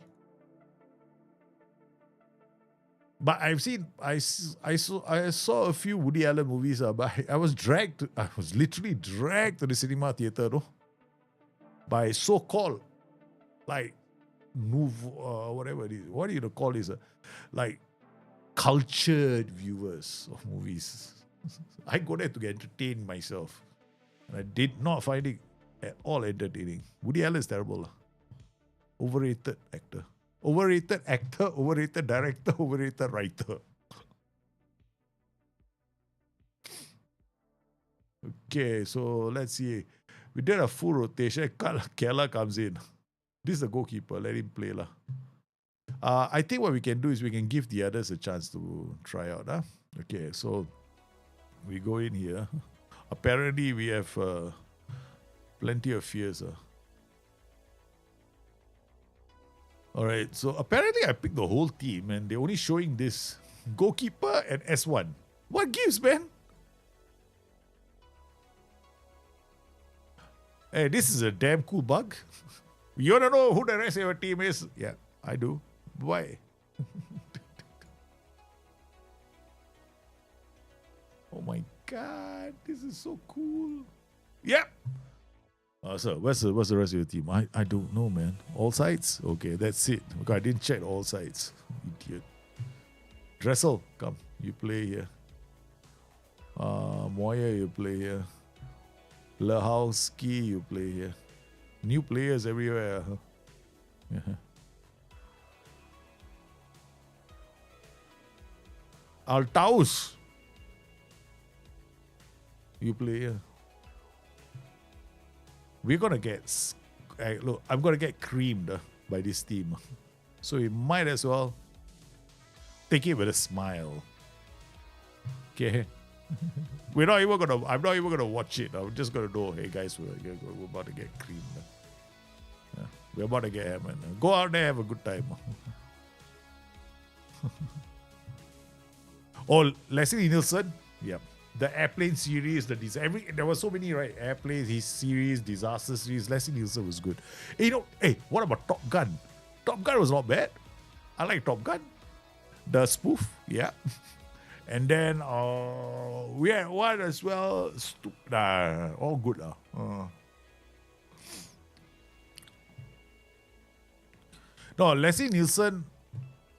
[SPEAKER 2] But I saw a few Woody Allen movies, but I was literally dragged to the cinema theater, by so-called, like, whatever it is. What do you call this? Like, cultured viewers of movies. I go there to get entertained myself. I did not find it at all entertaining. Woody Allen is terrible. Overrated actor. Overrated actor, overrated director, overrated writer. Okay, so let's see. We did a full rotation. Kella comes in. This is the goalkeeper. Let him play. I think what we can do is we can give the others a chance to try out. Okay, so we go in here. Apparently, we have plenty of fears. All right, so apparently I picked the whole team and they're only showing this goalkeeper and S1. What gives, man? Hey, this is a damn cool bug. You want to know who the rest of your team is? Yeah, I do. Why? Oh my God, this is so cool. Yep. So what's the rest of your team? I don't know, man. All sides? Okay, that's it. Okay, I didn't check all sides. Idiot. Dressel, come. You play here. Moya, you play here. Lehowski, you play here. New players everywhere. Huh? Yeah. Altaus, you play here. We're gonna get look. I'm gonna get creamed by this team, so we might as well take it with a smile. Okay. I'm not even gonna watch it. I'm just gonna know, hey guys, we're about to get creamed. Yeah, we're about to get hammered. Go out there, have a good time. Oh, Leslie Nielsen. Yep. The Airplane series, there were so many, right? Airplane, his series, Disaster series. Leslie Nielsen was good. Hey, what about Top Gun? Top Gun was not bad. I like Top Gun. The spoof, yeah. And then we had one as well. All good. No, Leslie Nielsen,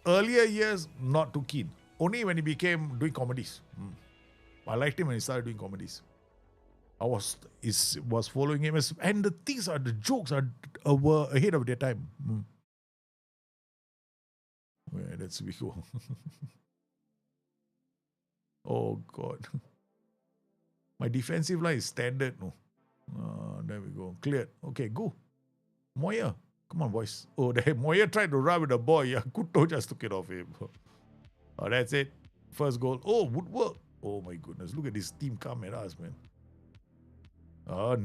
[SPEAKER 2] earlier years, not too keen. Only when he became doing comedies. I liked him when he started doing comedies. I was following him, and the jokes were ahead of their time. Yeah, that's Vico. Oh God, my defensive line is standard. No, there we go, cleared. Okay, go, Moya. Come on, boys. Oh, Moya tried to run with the ball. Yeah, Kuto just took it off him. Oh, that's it. First goal. Oh, woodwork. Oh my goodness, look at this team come at us, man.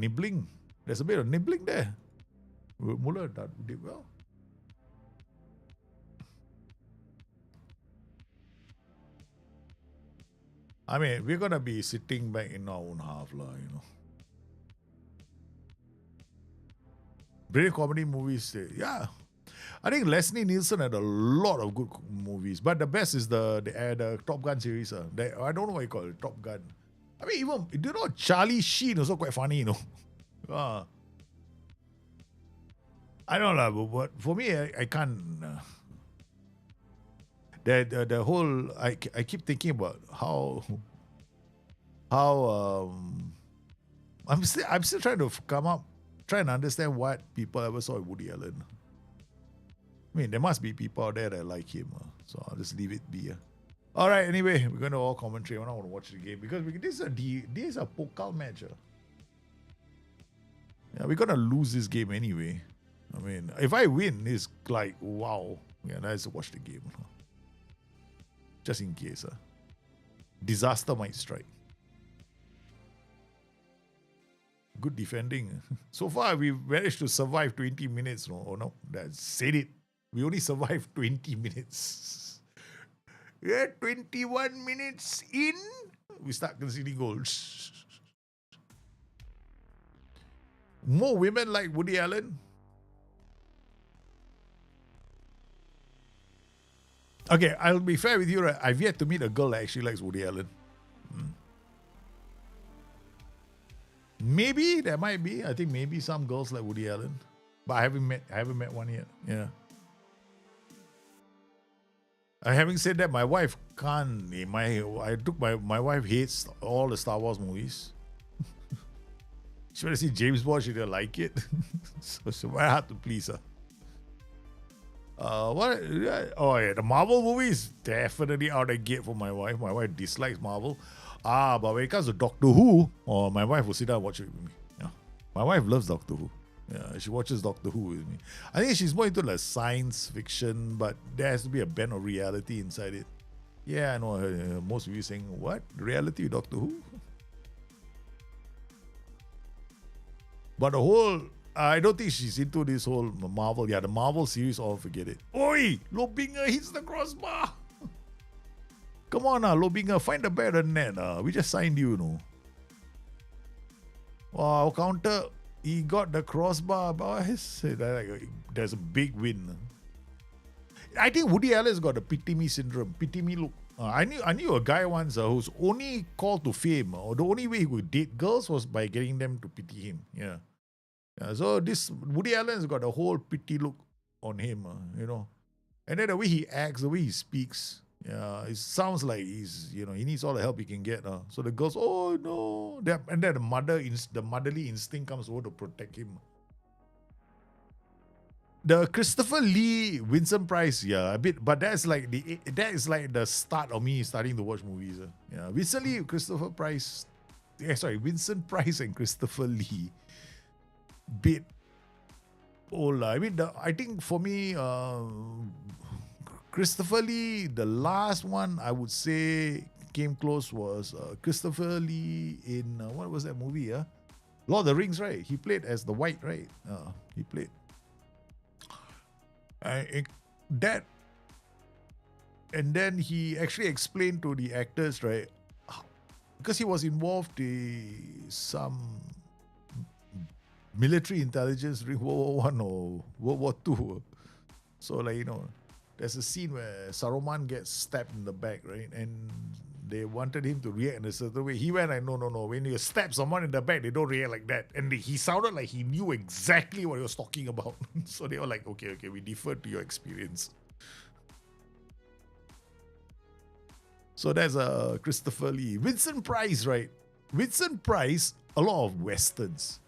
[SPEAKER 2] Nibbling. There's a bit of nibbling there. Muller did well. I mean, we're going to be sitting back in our own half, Brilliant comedy movies, yeah. I think Leslie Nielsen had a lot of good movies, but the best is the Top Gun series. I don't know what you call it, Top Gun. I mean, even, do you know Charlie Sheen also quite funny, I don't know, but for me, I can't. The whole, I keep thinking about how I'm still trying to try and understand what people ever saw in Woody Allen. I mean, there must be people out there that like him, so I'll just leave it be. All right, anyway, we're going to all commentary. I don't want to watch the game because this is a Pokal match. Yeah, we're going to lose this game anyway. I mean, if I win, it's like, wow. Yeah, let's watch the game. Just in case. Disaster might strike. Good defending. So far, we've managed to survive 20 minutes. No, that said it. We only survived 20 minutes. Yeah, 21 minutes in, we start conceding goals. More women like Woody Allen. Okay, I'll be fair with you. Right? I've yet to meet a girl that actually likes Woody Allen. Maybe there might be. I think maybe some girls like Woody Allen, but I haven't met one yet. Yeah. Having said that, my wife can't. My wife hates all the Star Wars movies. She want to see James Bond, she didn't like it. So it's very hard to please her. What? Oh yeah, the Marvel movies definitely out the gate for my wife. My wife dislikes Marvel. But when it comes to Doctor Who, my wife will sit down and watch it with me. Yeah. My wife loves Doctor Who. Yeah, she watches Doctor Who with me. I think she's more into like science fiction, but there has to be a bend of reality inside it. Yeah, I know. Most of you saying, what? Reality with Doctor Who? But the whole, I don't think she's into this whole Marvel. Yeah, the Marvel series, forget it. Oi! Lobinger hits the crossbar! Come on now, Lobinger, find a better net. We just signed you, no? Wow, counter, he got the crossbar, but there's a big win. I think Woody Allen's got the pity me syndrome, pity me look. I knew a guy once whose only call to fame, or the only way he could date girls was by getting them to pity him. Yeah. So this Woody Allen's got a whole pity look on him, And then the way he acts, the way he speaks, it sounds like he's, he needs all the help he can get. So the girls, oh no, and then the motherly instinct comes over to protect him. The Christopher Lee, Vincent Price, a bit, but that is like the start of me starting to watch movies. Recently, Vincent Price and Christopher Lee, bit old. I mean, I think for me, Christopher Lee, the last one I would say came close was Christopher Lee in what was that movie? Lord of the Rings, right? He played as the White, right? He played. That, and then he actually explained to the actors, right, because he was involved in some military intelligence during World War I or World War II. So there's a scene where Saruman gets stabbed in the back, right, and they wanted him to react in a certain way. He went like, no. When you stab someone in the back, they don't react like that. And he sounded like he knew exactly what he was talking about. So they were like, okay, we defer to your experience. So that's Christopher Lee. Vincent Price, right? Vincent Price, a lot of Westerns.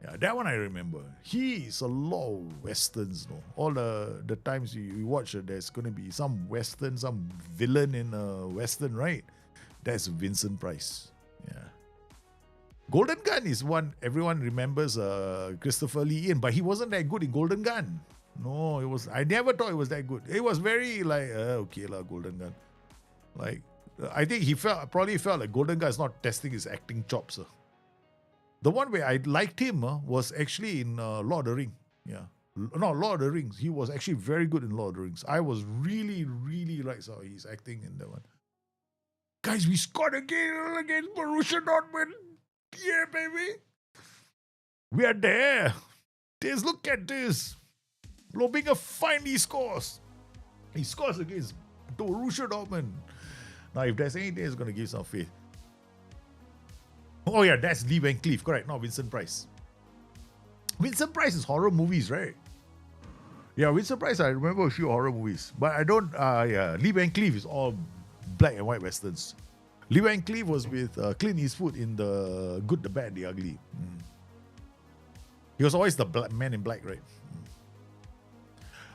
[SPEAKER 2] Yeah, that one I remember. He's a lot of Westerns, no? All the times you watch it, there's going to be some Western, some villain in a Western, right? That's Vincent Price. Yeah. Golden Gun is one everyone remembers Christopher Lee in, but he wasn't that good in Golden Gun. No, it was. I never thought it was that good. It was very Golden Gun. Like, I think he probably felt like Golden Gun is not testing his acting chops. The one where I liked him was actually in Lord of the Rings. Yeah. No, Lord of the Rings. He was actually very good in Lord of the Rings. I was really, really liked how he's acting in that one. Guys, we scored again against Borussia Dortmund. Yeah, baby. We are there. Look at this. Lobinger finally scores. He scores against Borussia Dortmund. Now, if there's anything that's going to give some faith. Oh yeah, that's Lee Van Cleef, correct, not Vincent Price. Vincent Price is horror movies, right? Yeah, Vincent Price, I remember a few horror movies. But I don't, Lee Van Cleef is all black and white westerns. Lee Van Cleef was with Clint Eastwood in The Good, the Bad, the Ugly. He was always the man in black, right?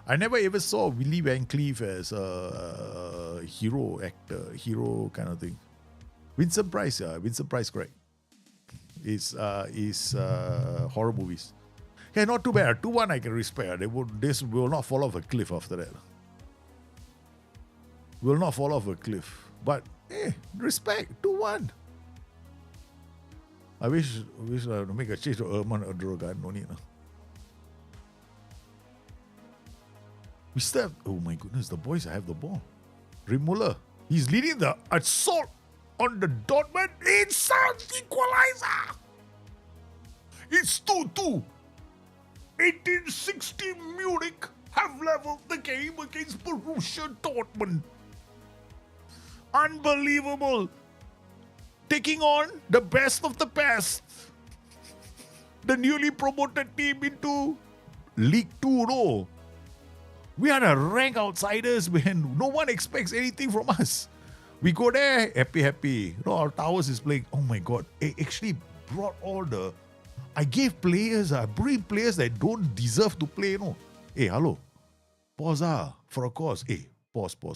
[SPEAKER 2] I never ever saw Lee Van Cleef as a hero actor, hero kind of thing. Vincent Price, correct. Is horror movies. Yeah, not too bad. 2-1 I can respect. This will not fall off a cliff after that. Will not fall off a cliff. But respect. 2-1. I wish I would make a change to Erman Adrogan. No need. We still have, oh my goodness, the boys have the ball. Rimuller. He's leading the assault on the Dortmund inside equalizer. It's 2-2. 1860 Munich have leveled the game against Borussia Dortmund. Unbelievable. Taking on the best of the best. The newly promoted team into League 2. No. We are the rank outsiders, man. No one expects anything from us. We go there, happy. Our Towers is playing. Oh my God. It actually brought all the I gave players, I bring players that don't deserve to play, no. Hey, hello. Pause for a cause. Hey, pause. I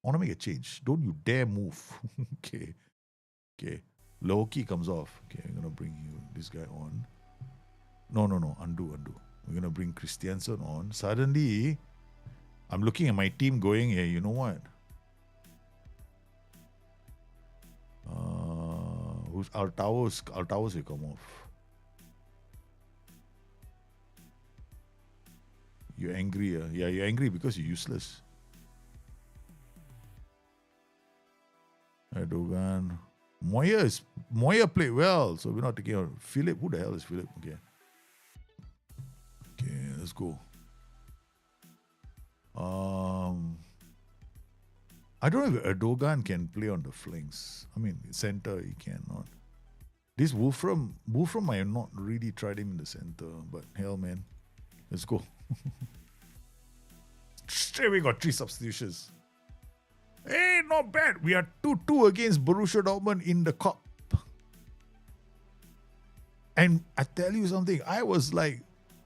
[SPEAKER 2] want to make a change. Don't you dare move. Okay. Loki comes off. Okay, I'm gonna bring this guy on. No. Undo. We're gonna bring Christiansen on. Suddenly, I'm looking at my team going, hey, you know what? Who's our towers will come off. You're angry, yeah, you're angry because you're useless. Erdogan. Moya played well, so we're not taking out Philip. Who the hell is Philip? Okay, let's go. I don't know if Erdogan can play on the flanks. I mean, center he cannot. This Wolfram, I have not really tried him in the center, but hell, man, let's go. Straight away got 3 substitutions. Hey, not bad. We are 2-2 against Borussia Dortmund in the cup. And I tell you something, I was like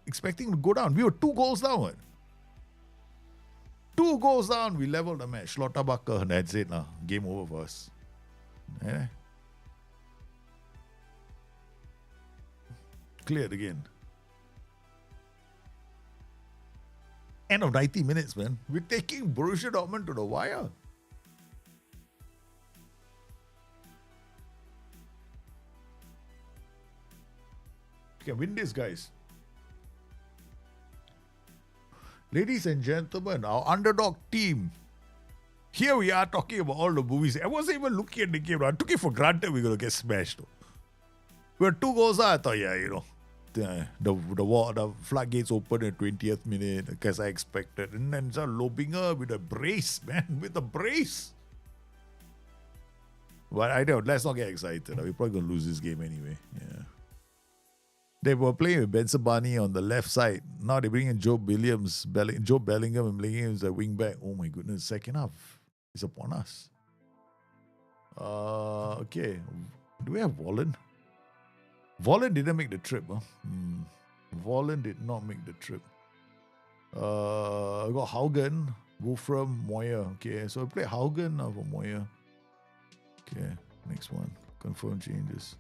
[SPEAKER 2] expecting to go down. We were 2 goals down. What? 2 goals down, we leveled the match. Schlotterbacher, that's it now. Game over for us. Yeah. Cleared again. End of 90 minutes, man. We're taking Borussia Dortmund to the wire. We can win this, guys. Ladies and gentlemen, our underdog team. Here we are talking about all the movies. I wasn't even looking at the game. I took it for granted we're going to get smashed. We were 2 goals out. I thought, yeah, you know, the floodgates opened at 20th minute, as I expected. And then Lobinger with a brace, man. With a brace. But I don't. Let's not get excited. We're probably going to lose this game anyway. Yeah. They were playing with Benzabani on the left side. Now they bring in Joe Bellingham and playing him as a wing back. Oh my goodness, second half is upon us. Okay. Do we have Volland? Volland didn't make the trip. Volland did not make the trip. I got Haugen, Wolfram, Moya. Okay, so I play Haugen now for Moya. Okay, next one. Confirm changes.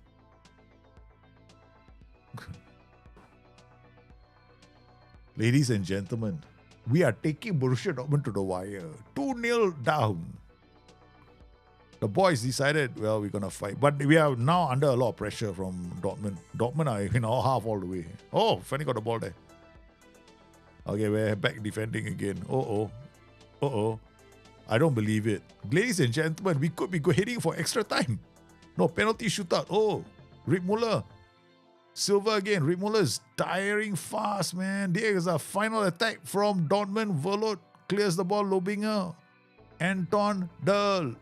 [SPEAKER 2] Ladies and gentlemen, we are taking Borussia Dortmund to the wire. 2-0 down. The boys decided, well, we're going to fight. But we are now under a lot of pressure from Dortmund. Dortmund are in our half all the way. Oh, finally got the ball there. Okay, we're back defending again. I don't believe it. Ladies and gentlemen, we could be heading for extra time. No, penalty shootout. Oh, Rick Muller. Silva again. Rick Muller is tiring fast, man. There's a final attack from Dortmund. Verloot clears the ball. Lobinger. Anton. The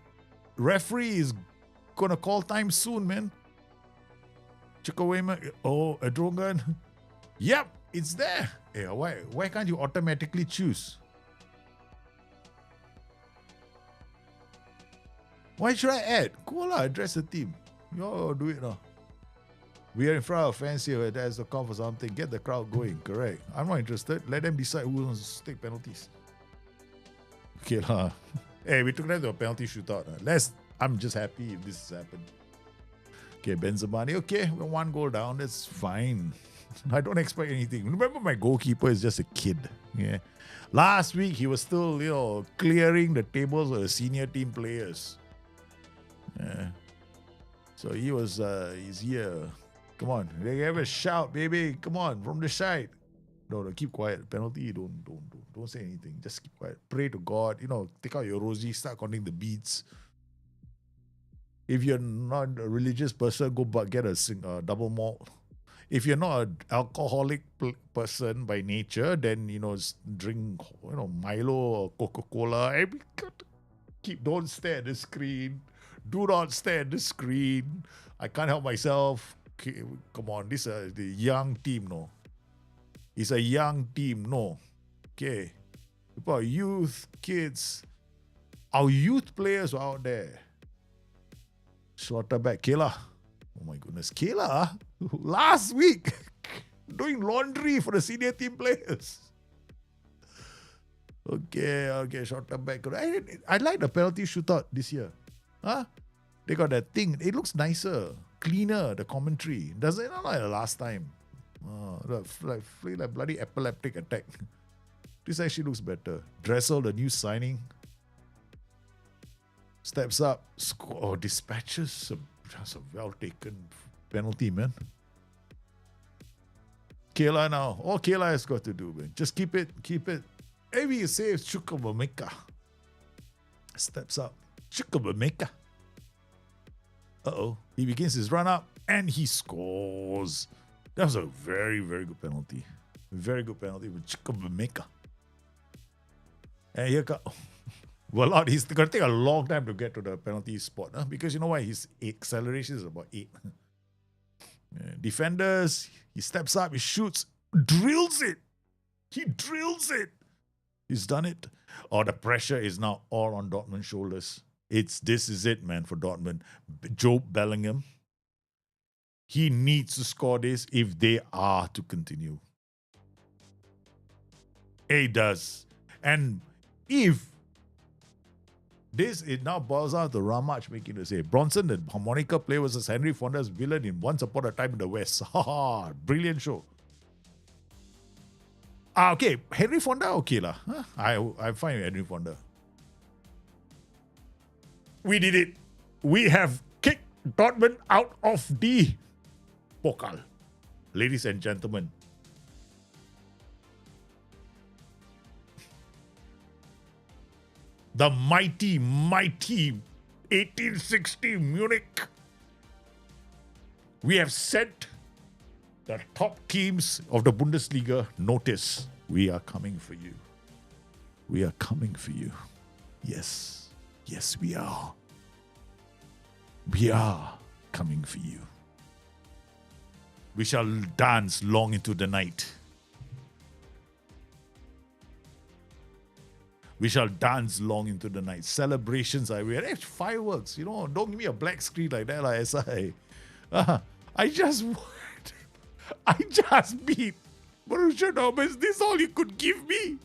[SPEAKER 2] referee is going to call time soon, man. Chikawema. Oh, Adrongan. Yep, it's there. Hey, why can't you automatically choose? Why should I add? Cool lah, address the team. You do it now. We are in front of fans here. There's the call for something. Get the crowd going. Correct. I'm not interested. Let them decide who wants to take penalties. Okay lah. Hey, we took them to a penalty shootout. I'm just happy if this has happened. Okay, Benzabani. Okay, we're 1 goal down. That's fine. I don't expect anything. Remember, my goalkeeper is just a kid. Yeah. Last week, he was still, clearing the tables of the senior team players. Yeah. So he was, he's here. Come on, they have a shout, baby. Come on, from the side. No, keep quiet. Penalty, don't say anything. Just keep quiet. Pray to God. Take out your rosy, start counting the beads. If you're not a religious person, go get a double malt. If you're not an alcoholic person by nature, then drink Milo or Coca-Cola. Don't stare at the screen. Do not stare at the screen. I can't help myself. Okay, come on, this is the young team, no. It's a young team, no. Okay. People are youth, kids. Our youth players are out there. Slaughterback. Okay lah. Oh my goodness. Kayla, last week, doing laundry for the senior team players. Okay, short term back. I like the penalty shootout this year. Huh? They got that thing. It looks nicer, cleaner, the commentary. Doesn't it not like the last time? Oh, like bloody epileptic attack. This actually looks better. Dressel, the new signing, steps up. Dispatches. That's a well taken penalty, man. Kayla now. All Kayla has got to do, man. Just keep it. Maybe you say Chukwuemeka. Steps up. Chukwuemeka. Uh-oh. He begins his run up and he scores. That was a very, very good penalty. Very good penalty with Chukwuemeka. And here comes... Well, he's going to take a long time to get to the penalty spot. Because you know why? His acceleration is about 8. Defenders, he steps up, he shoots, drills it. He drills it. He's done it. The pressure is now all on Dortmund's shoulders. This is it, man, for Dortmund. Joe Bellingham, he needs to score this if they are to continue. He does. And if it now boils out to Ramach making the say, Bronson, the harmonica player, versus Henry Fonda's villain in Once Upon a Time in the West. Brilliant show. Okay, Henry Fonda, okay lah. I find Henry Fonda. We did it. We have kicked Dortmund out of the Pokal. Ladies and gentlemen. The mighty 1860 Munich. We have sent the top teams of the Bundesliga notice. We are coming for you. We are coming for you. Yes, we are. We are coming for you. We shall dance long into the night. We shall dance long into the night. Celebrations are weird. Fireworks, don't give me a black screen like that, like SI. I just beat Borussia Dortmund. Is this all you could give me?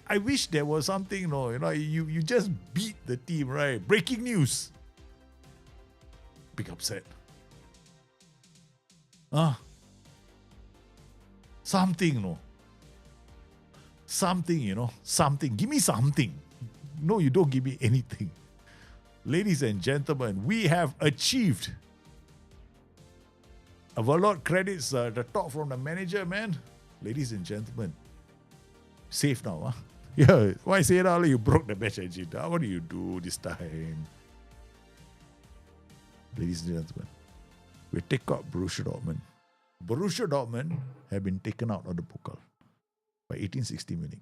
[SPEAKER 2] I wish there was something, you just beat the team, right? Breaking news. Big upset. Something, Something, something. Give me something. No, you don't give me anything. Ladies and gentlemen, we have achieved. A lot credits the talk from the manager, man. Ladies and gentlemen, safe now, huh? Yeah, why say that? You broke the match engine. What do you do this time? Ladies and gentlemen, we take out Borussia Dortmund. Borussia Dortmund have been taken out of the Pokal by 1860 Munich.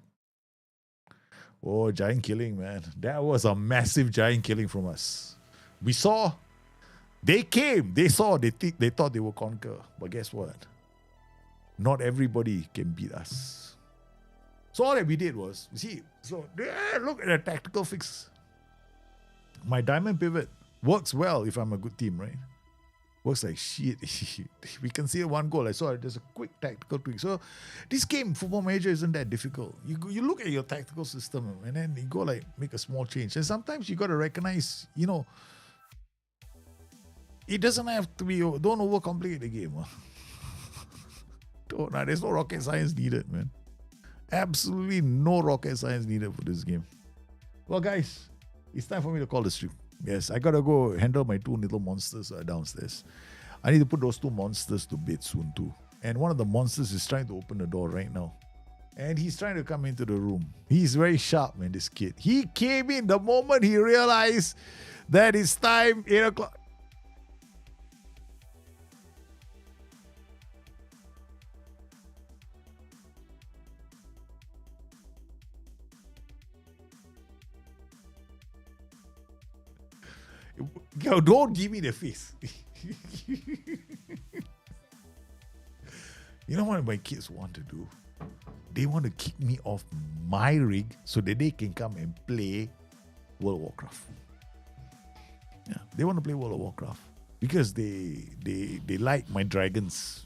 [SPEAKER 2] Oh, giant killing, man. That was a massive giant killing from us. We saw, they came, they saw, they thought they would conquer. But guess what? Not everybody can beat us. So all that we did was, look at the tactical fix. My diamond pivot works well if I'm a good team, right? Works like shit. We conceded 1 goal. I saw there's a quick tactical tweak. So this game, Football Manager, isn't that difficult. You look at your tactical system and then you go make a small change. And sometimes you got to recognize, it doesn't have to be, don't overcomplicate the game. There's no rocket science needed, man. Absolutely no rocket science needed for this game. Well, guys, it's time for me to call the stream. Yes, I gotta go handle my 2 little monsters downstairs. I need to put those 2 monsters to bed soon too. And one of the monsters is trying to open the door right now. And he's trying to come into the room. He's very sharp, man, this kid. He came in the moment he realized that it's time, 8 o'clock. Yo, don't give me the face. You know what my kids want to do? They want to kick me off my rig so that they can come and play World of Warcraft. They want to play World of Warcraft because they like my dragons.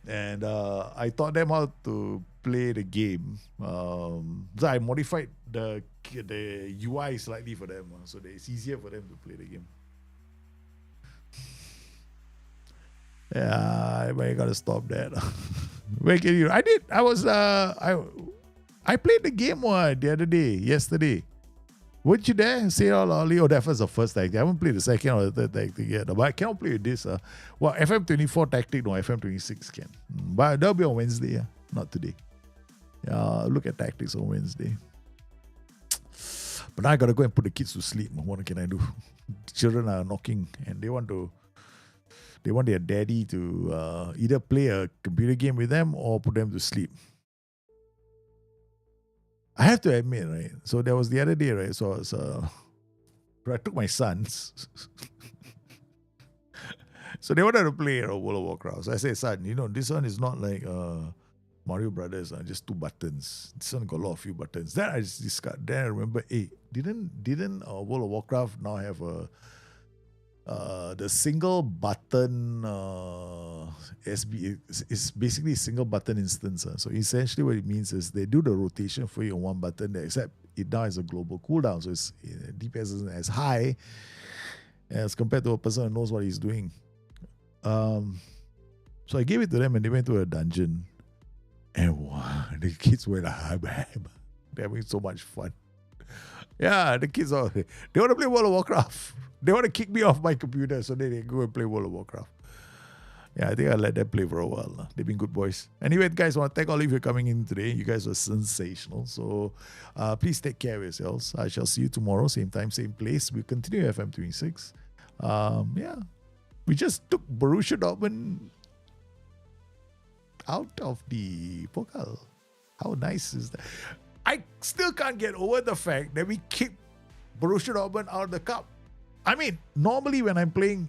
[SPEAKER 2] And I taught them how to play the game. So I modified the UI slightly for them, so that it's easier for them to play the game. Yeah, I gotta stop that. Where can you? I did. I was. I played the game yesterday. Weren't you there? Say all early. Oh, that was the first tactic. I haven't played the second or the third tactic yet. But I cannot play with this. Well, FM24 tactic, no, FM26 can. But that'll be on Wednesday, not today. Yeah, look at tactics on Wednesday. But now I gotta go and put the kids to sleep. What can I do? Children are knocking and they want their daddy to either play a computer game with them or put them to sleep. I have to admit, right? So there was the other day, right? So I took my sons. So they wanted to play World of Warcraft. So I said, son, this one is not like Mario Brothers, just 2 buttons. This one got a lot of few buttons. Then I just discard. Then I remember, didn't World of Warcraft now have the single button SB is basically a single button instance. So essentially what it means is they do the rotation for you on one button, except it now has a global cooldown. So it's DPS isn't as high as compared to a person who knows what he's doing. So I gave it to them and they went to a dungeon. And wow, the kids were like, they're having so much fun. Yeah, the kids they want to play World of Warcraft. They want to kick me off my computer so they go and play World of Warcraft. Yeah, I think I'll let them play for a while. They've been good boys. Anyway, guys, I want to thank all of you for coming in today. You guys were sensational. So please take care of yourselves. I shall see you tomorrow, same time, same place. We'll continue FM26. Yeah, we just took Borussia Dortmund out of the Pokal. How nice is that? I still can't get over the fact that we kicked Borussia Dortmund out of the cup. I mean, normally when I'm playing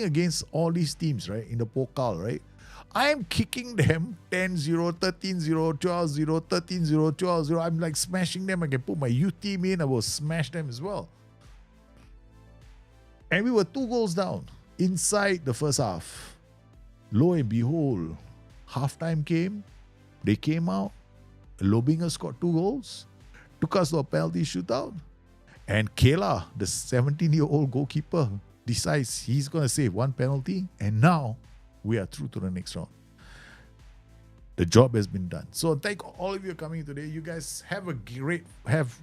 [SPEAKER 2] against all these teams, right, in the Pokal, right, I am kicking them 10-0, 13-0, 12-0, 13-0, 12-0. I'm like smashing them. I can put my youth team in. I will smash them as well. And we were 2 goals down inside the first half. Lo and behold, halftime came. They came out. Lobinger scored 2 goals. Took us to a penalty shootout. And Kela, the 17-year-old goalkeeper, decides he's going to save 1 penalty. And now we are through to the next round. The job has been done. So thank all of you for coming today. You guys have a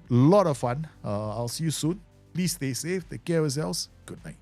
[SPEAKER 2] lot of fun. I'll see you soon. Please stay safe. Take care of yourselves. Good night.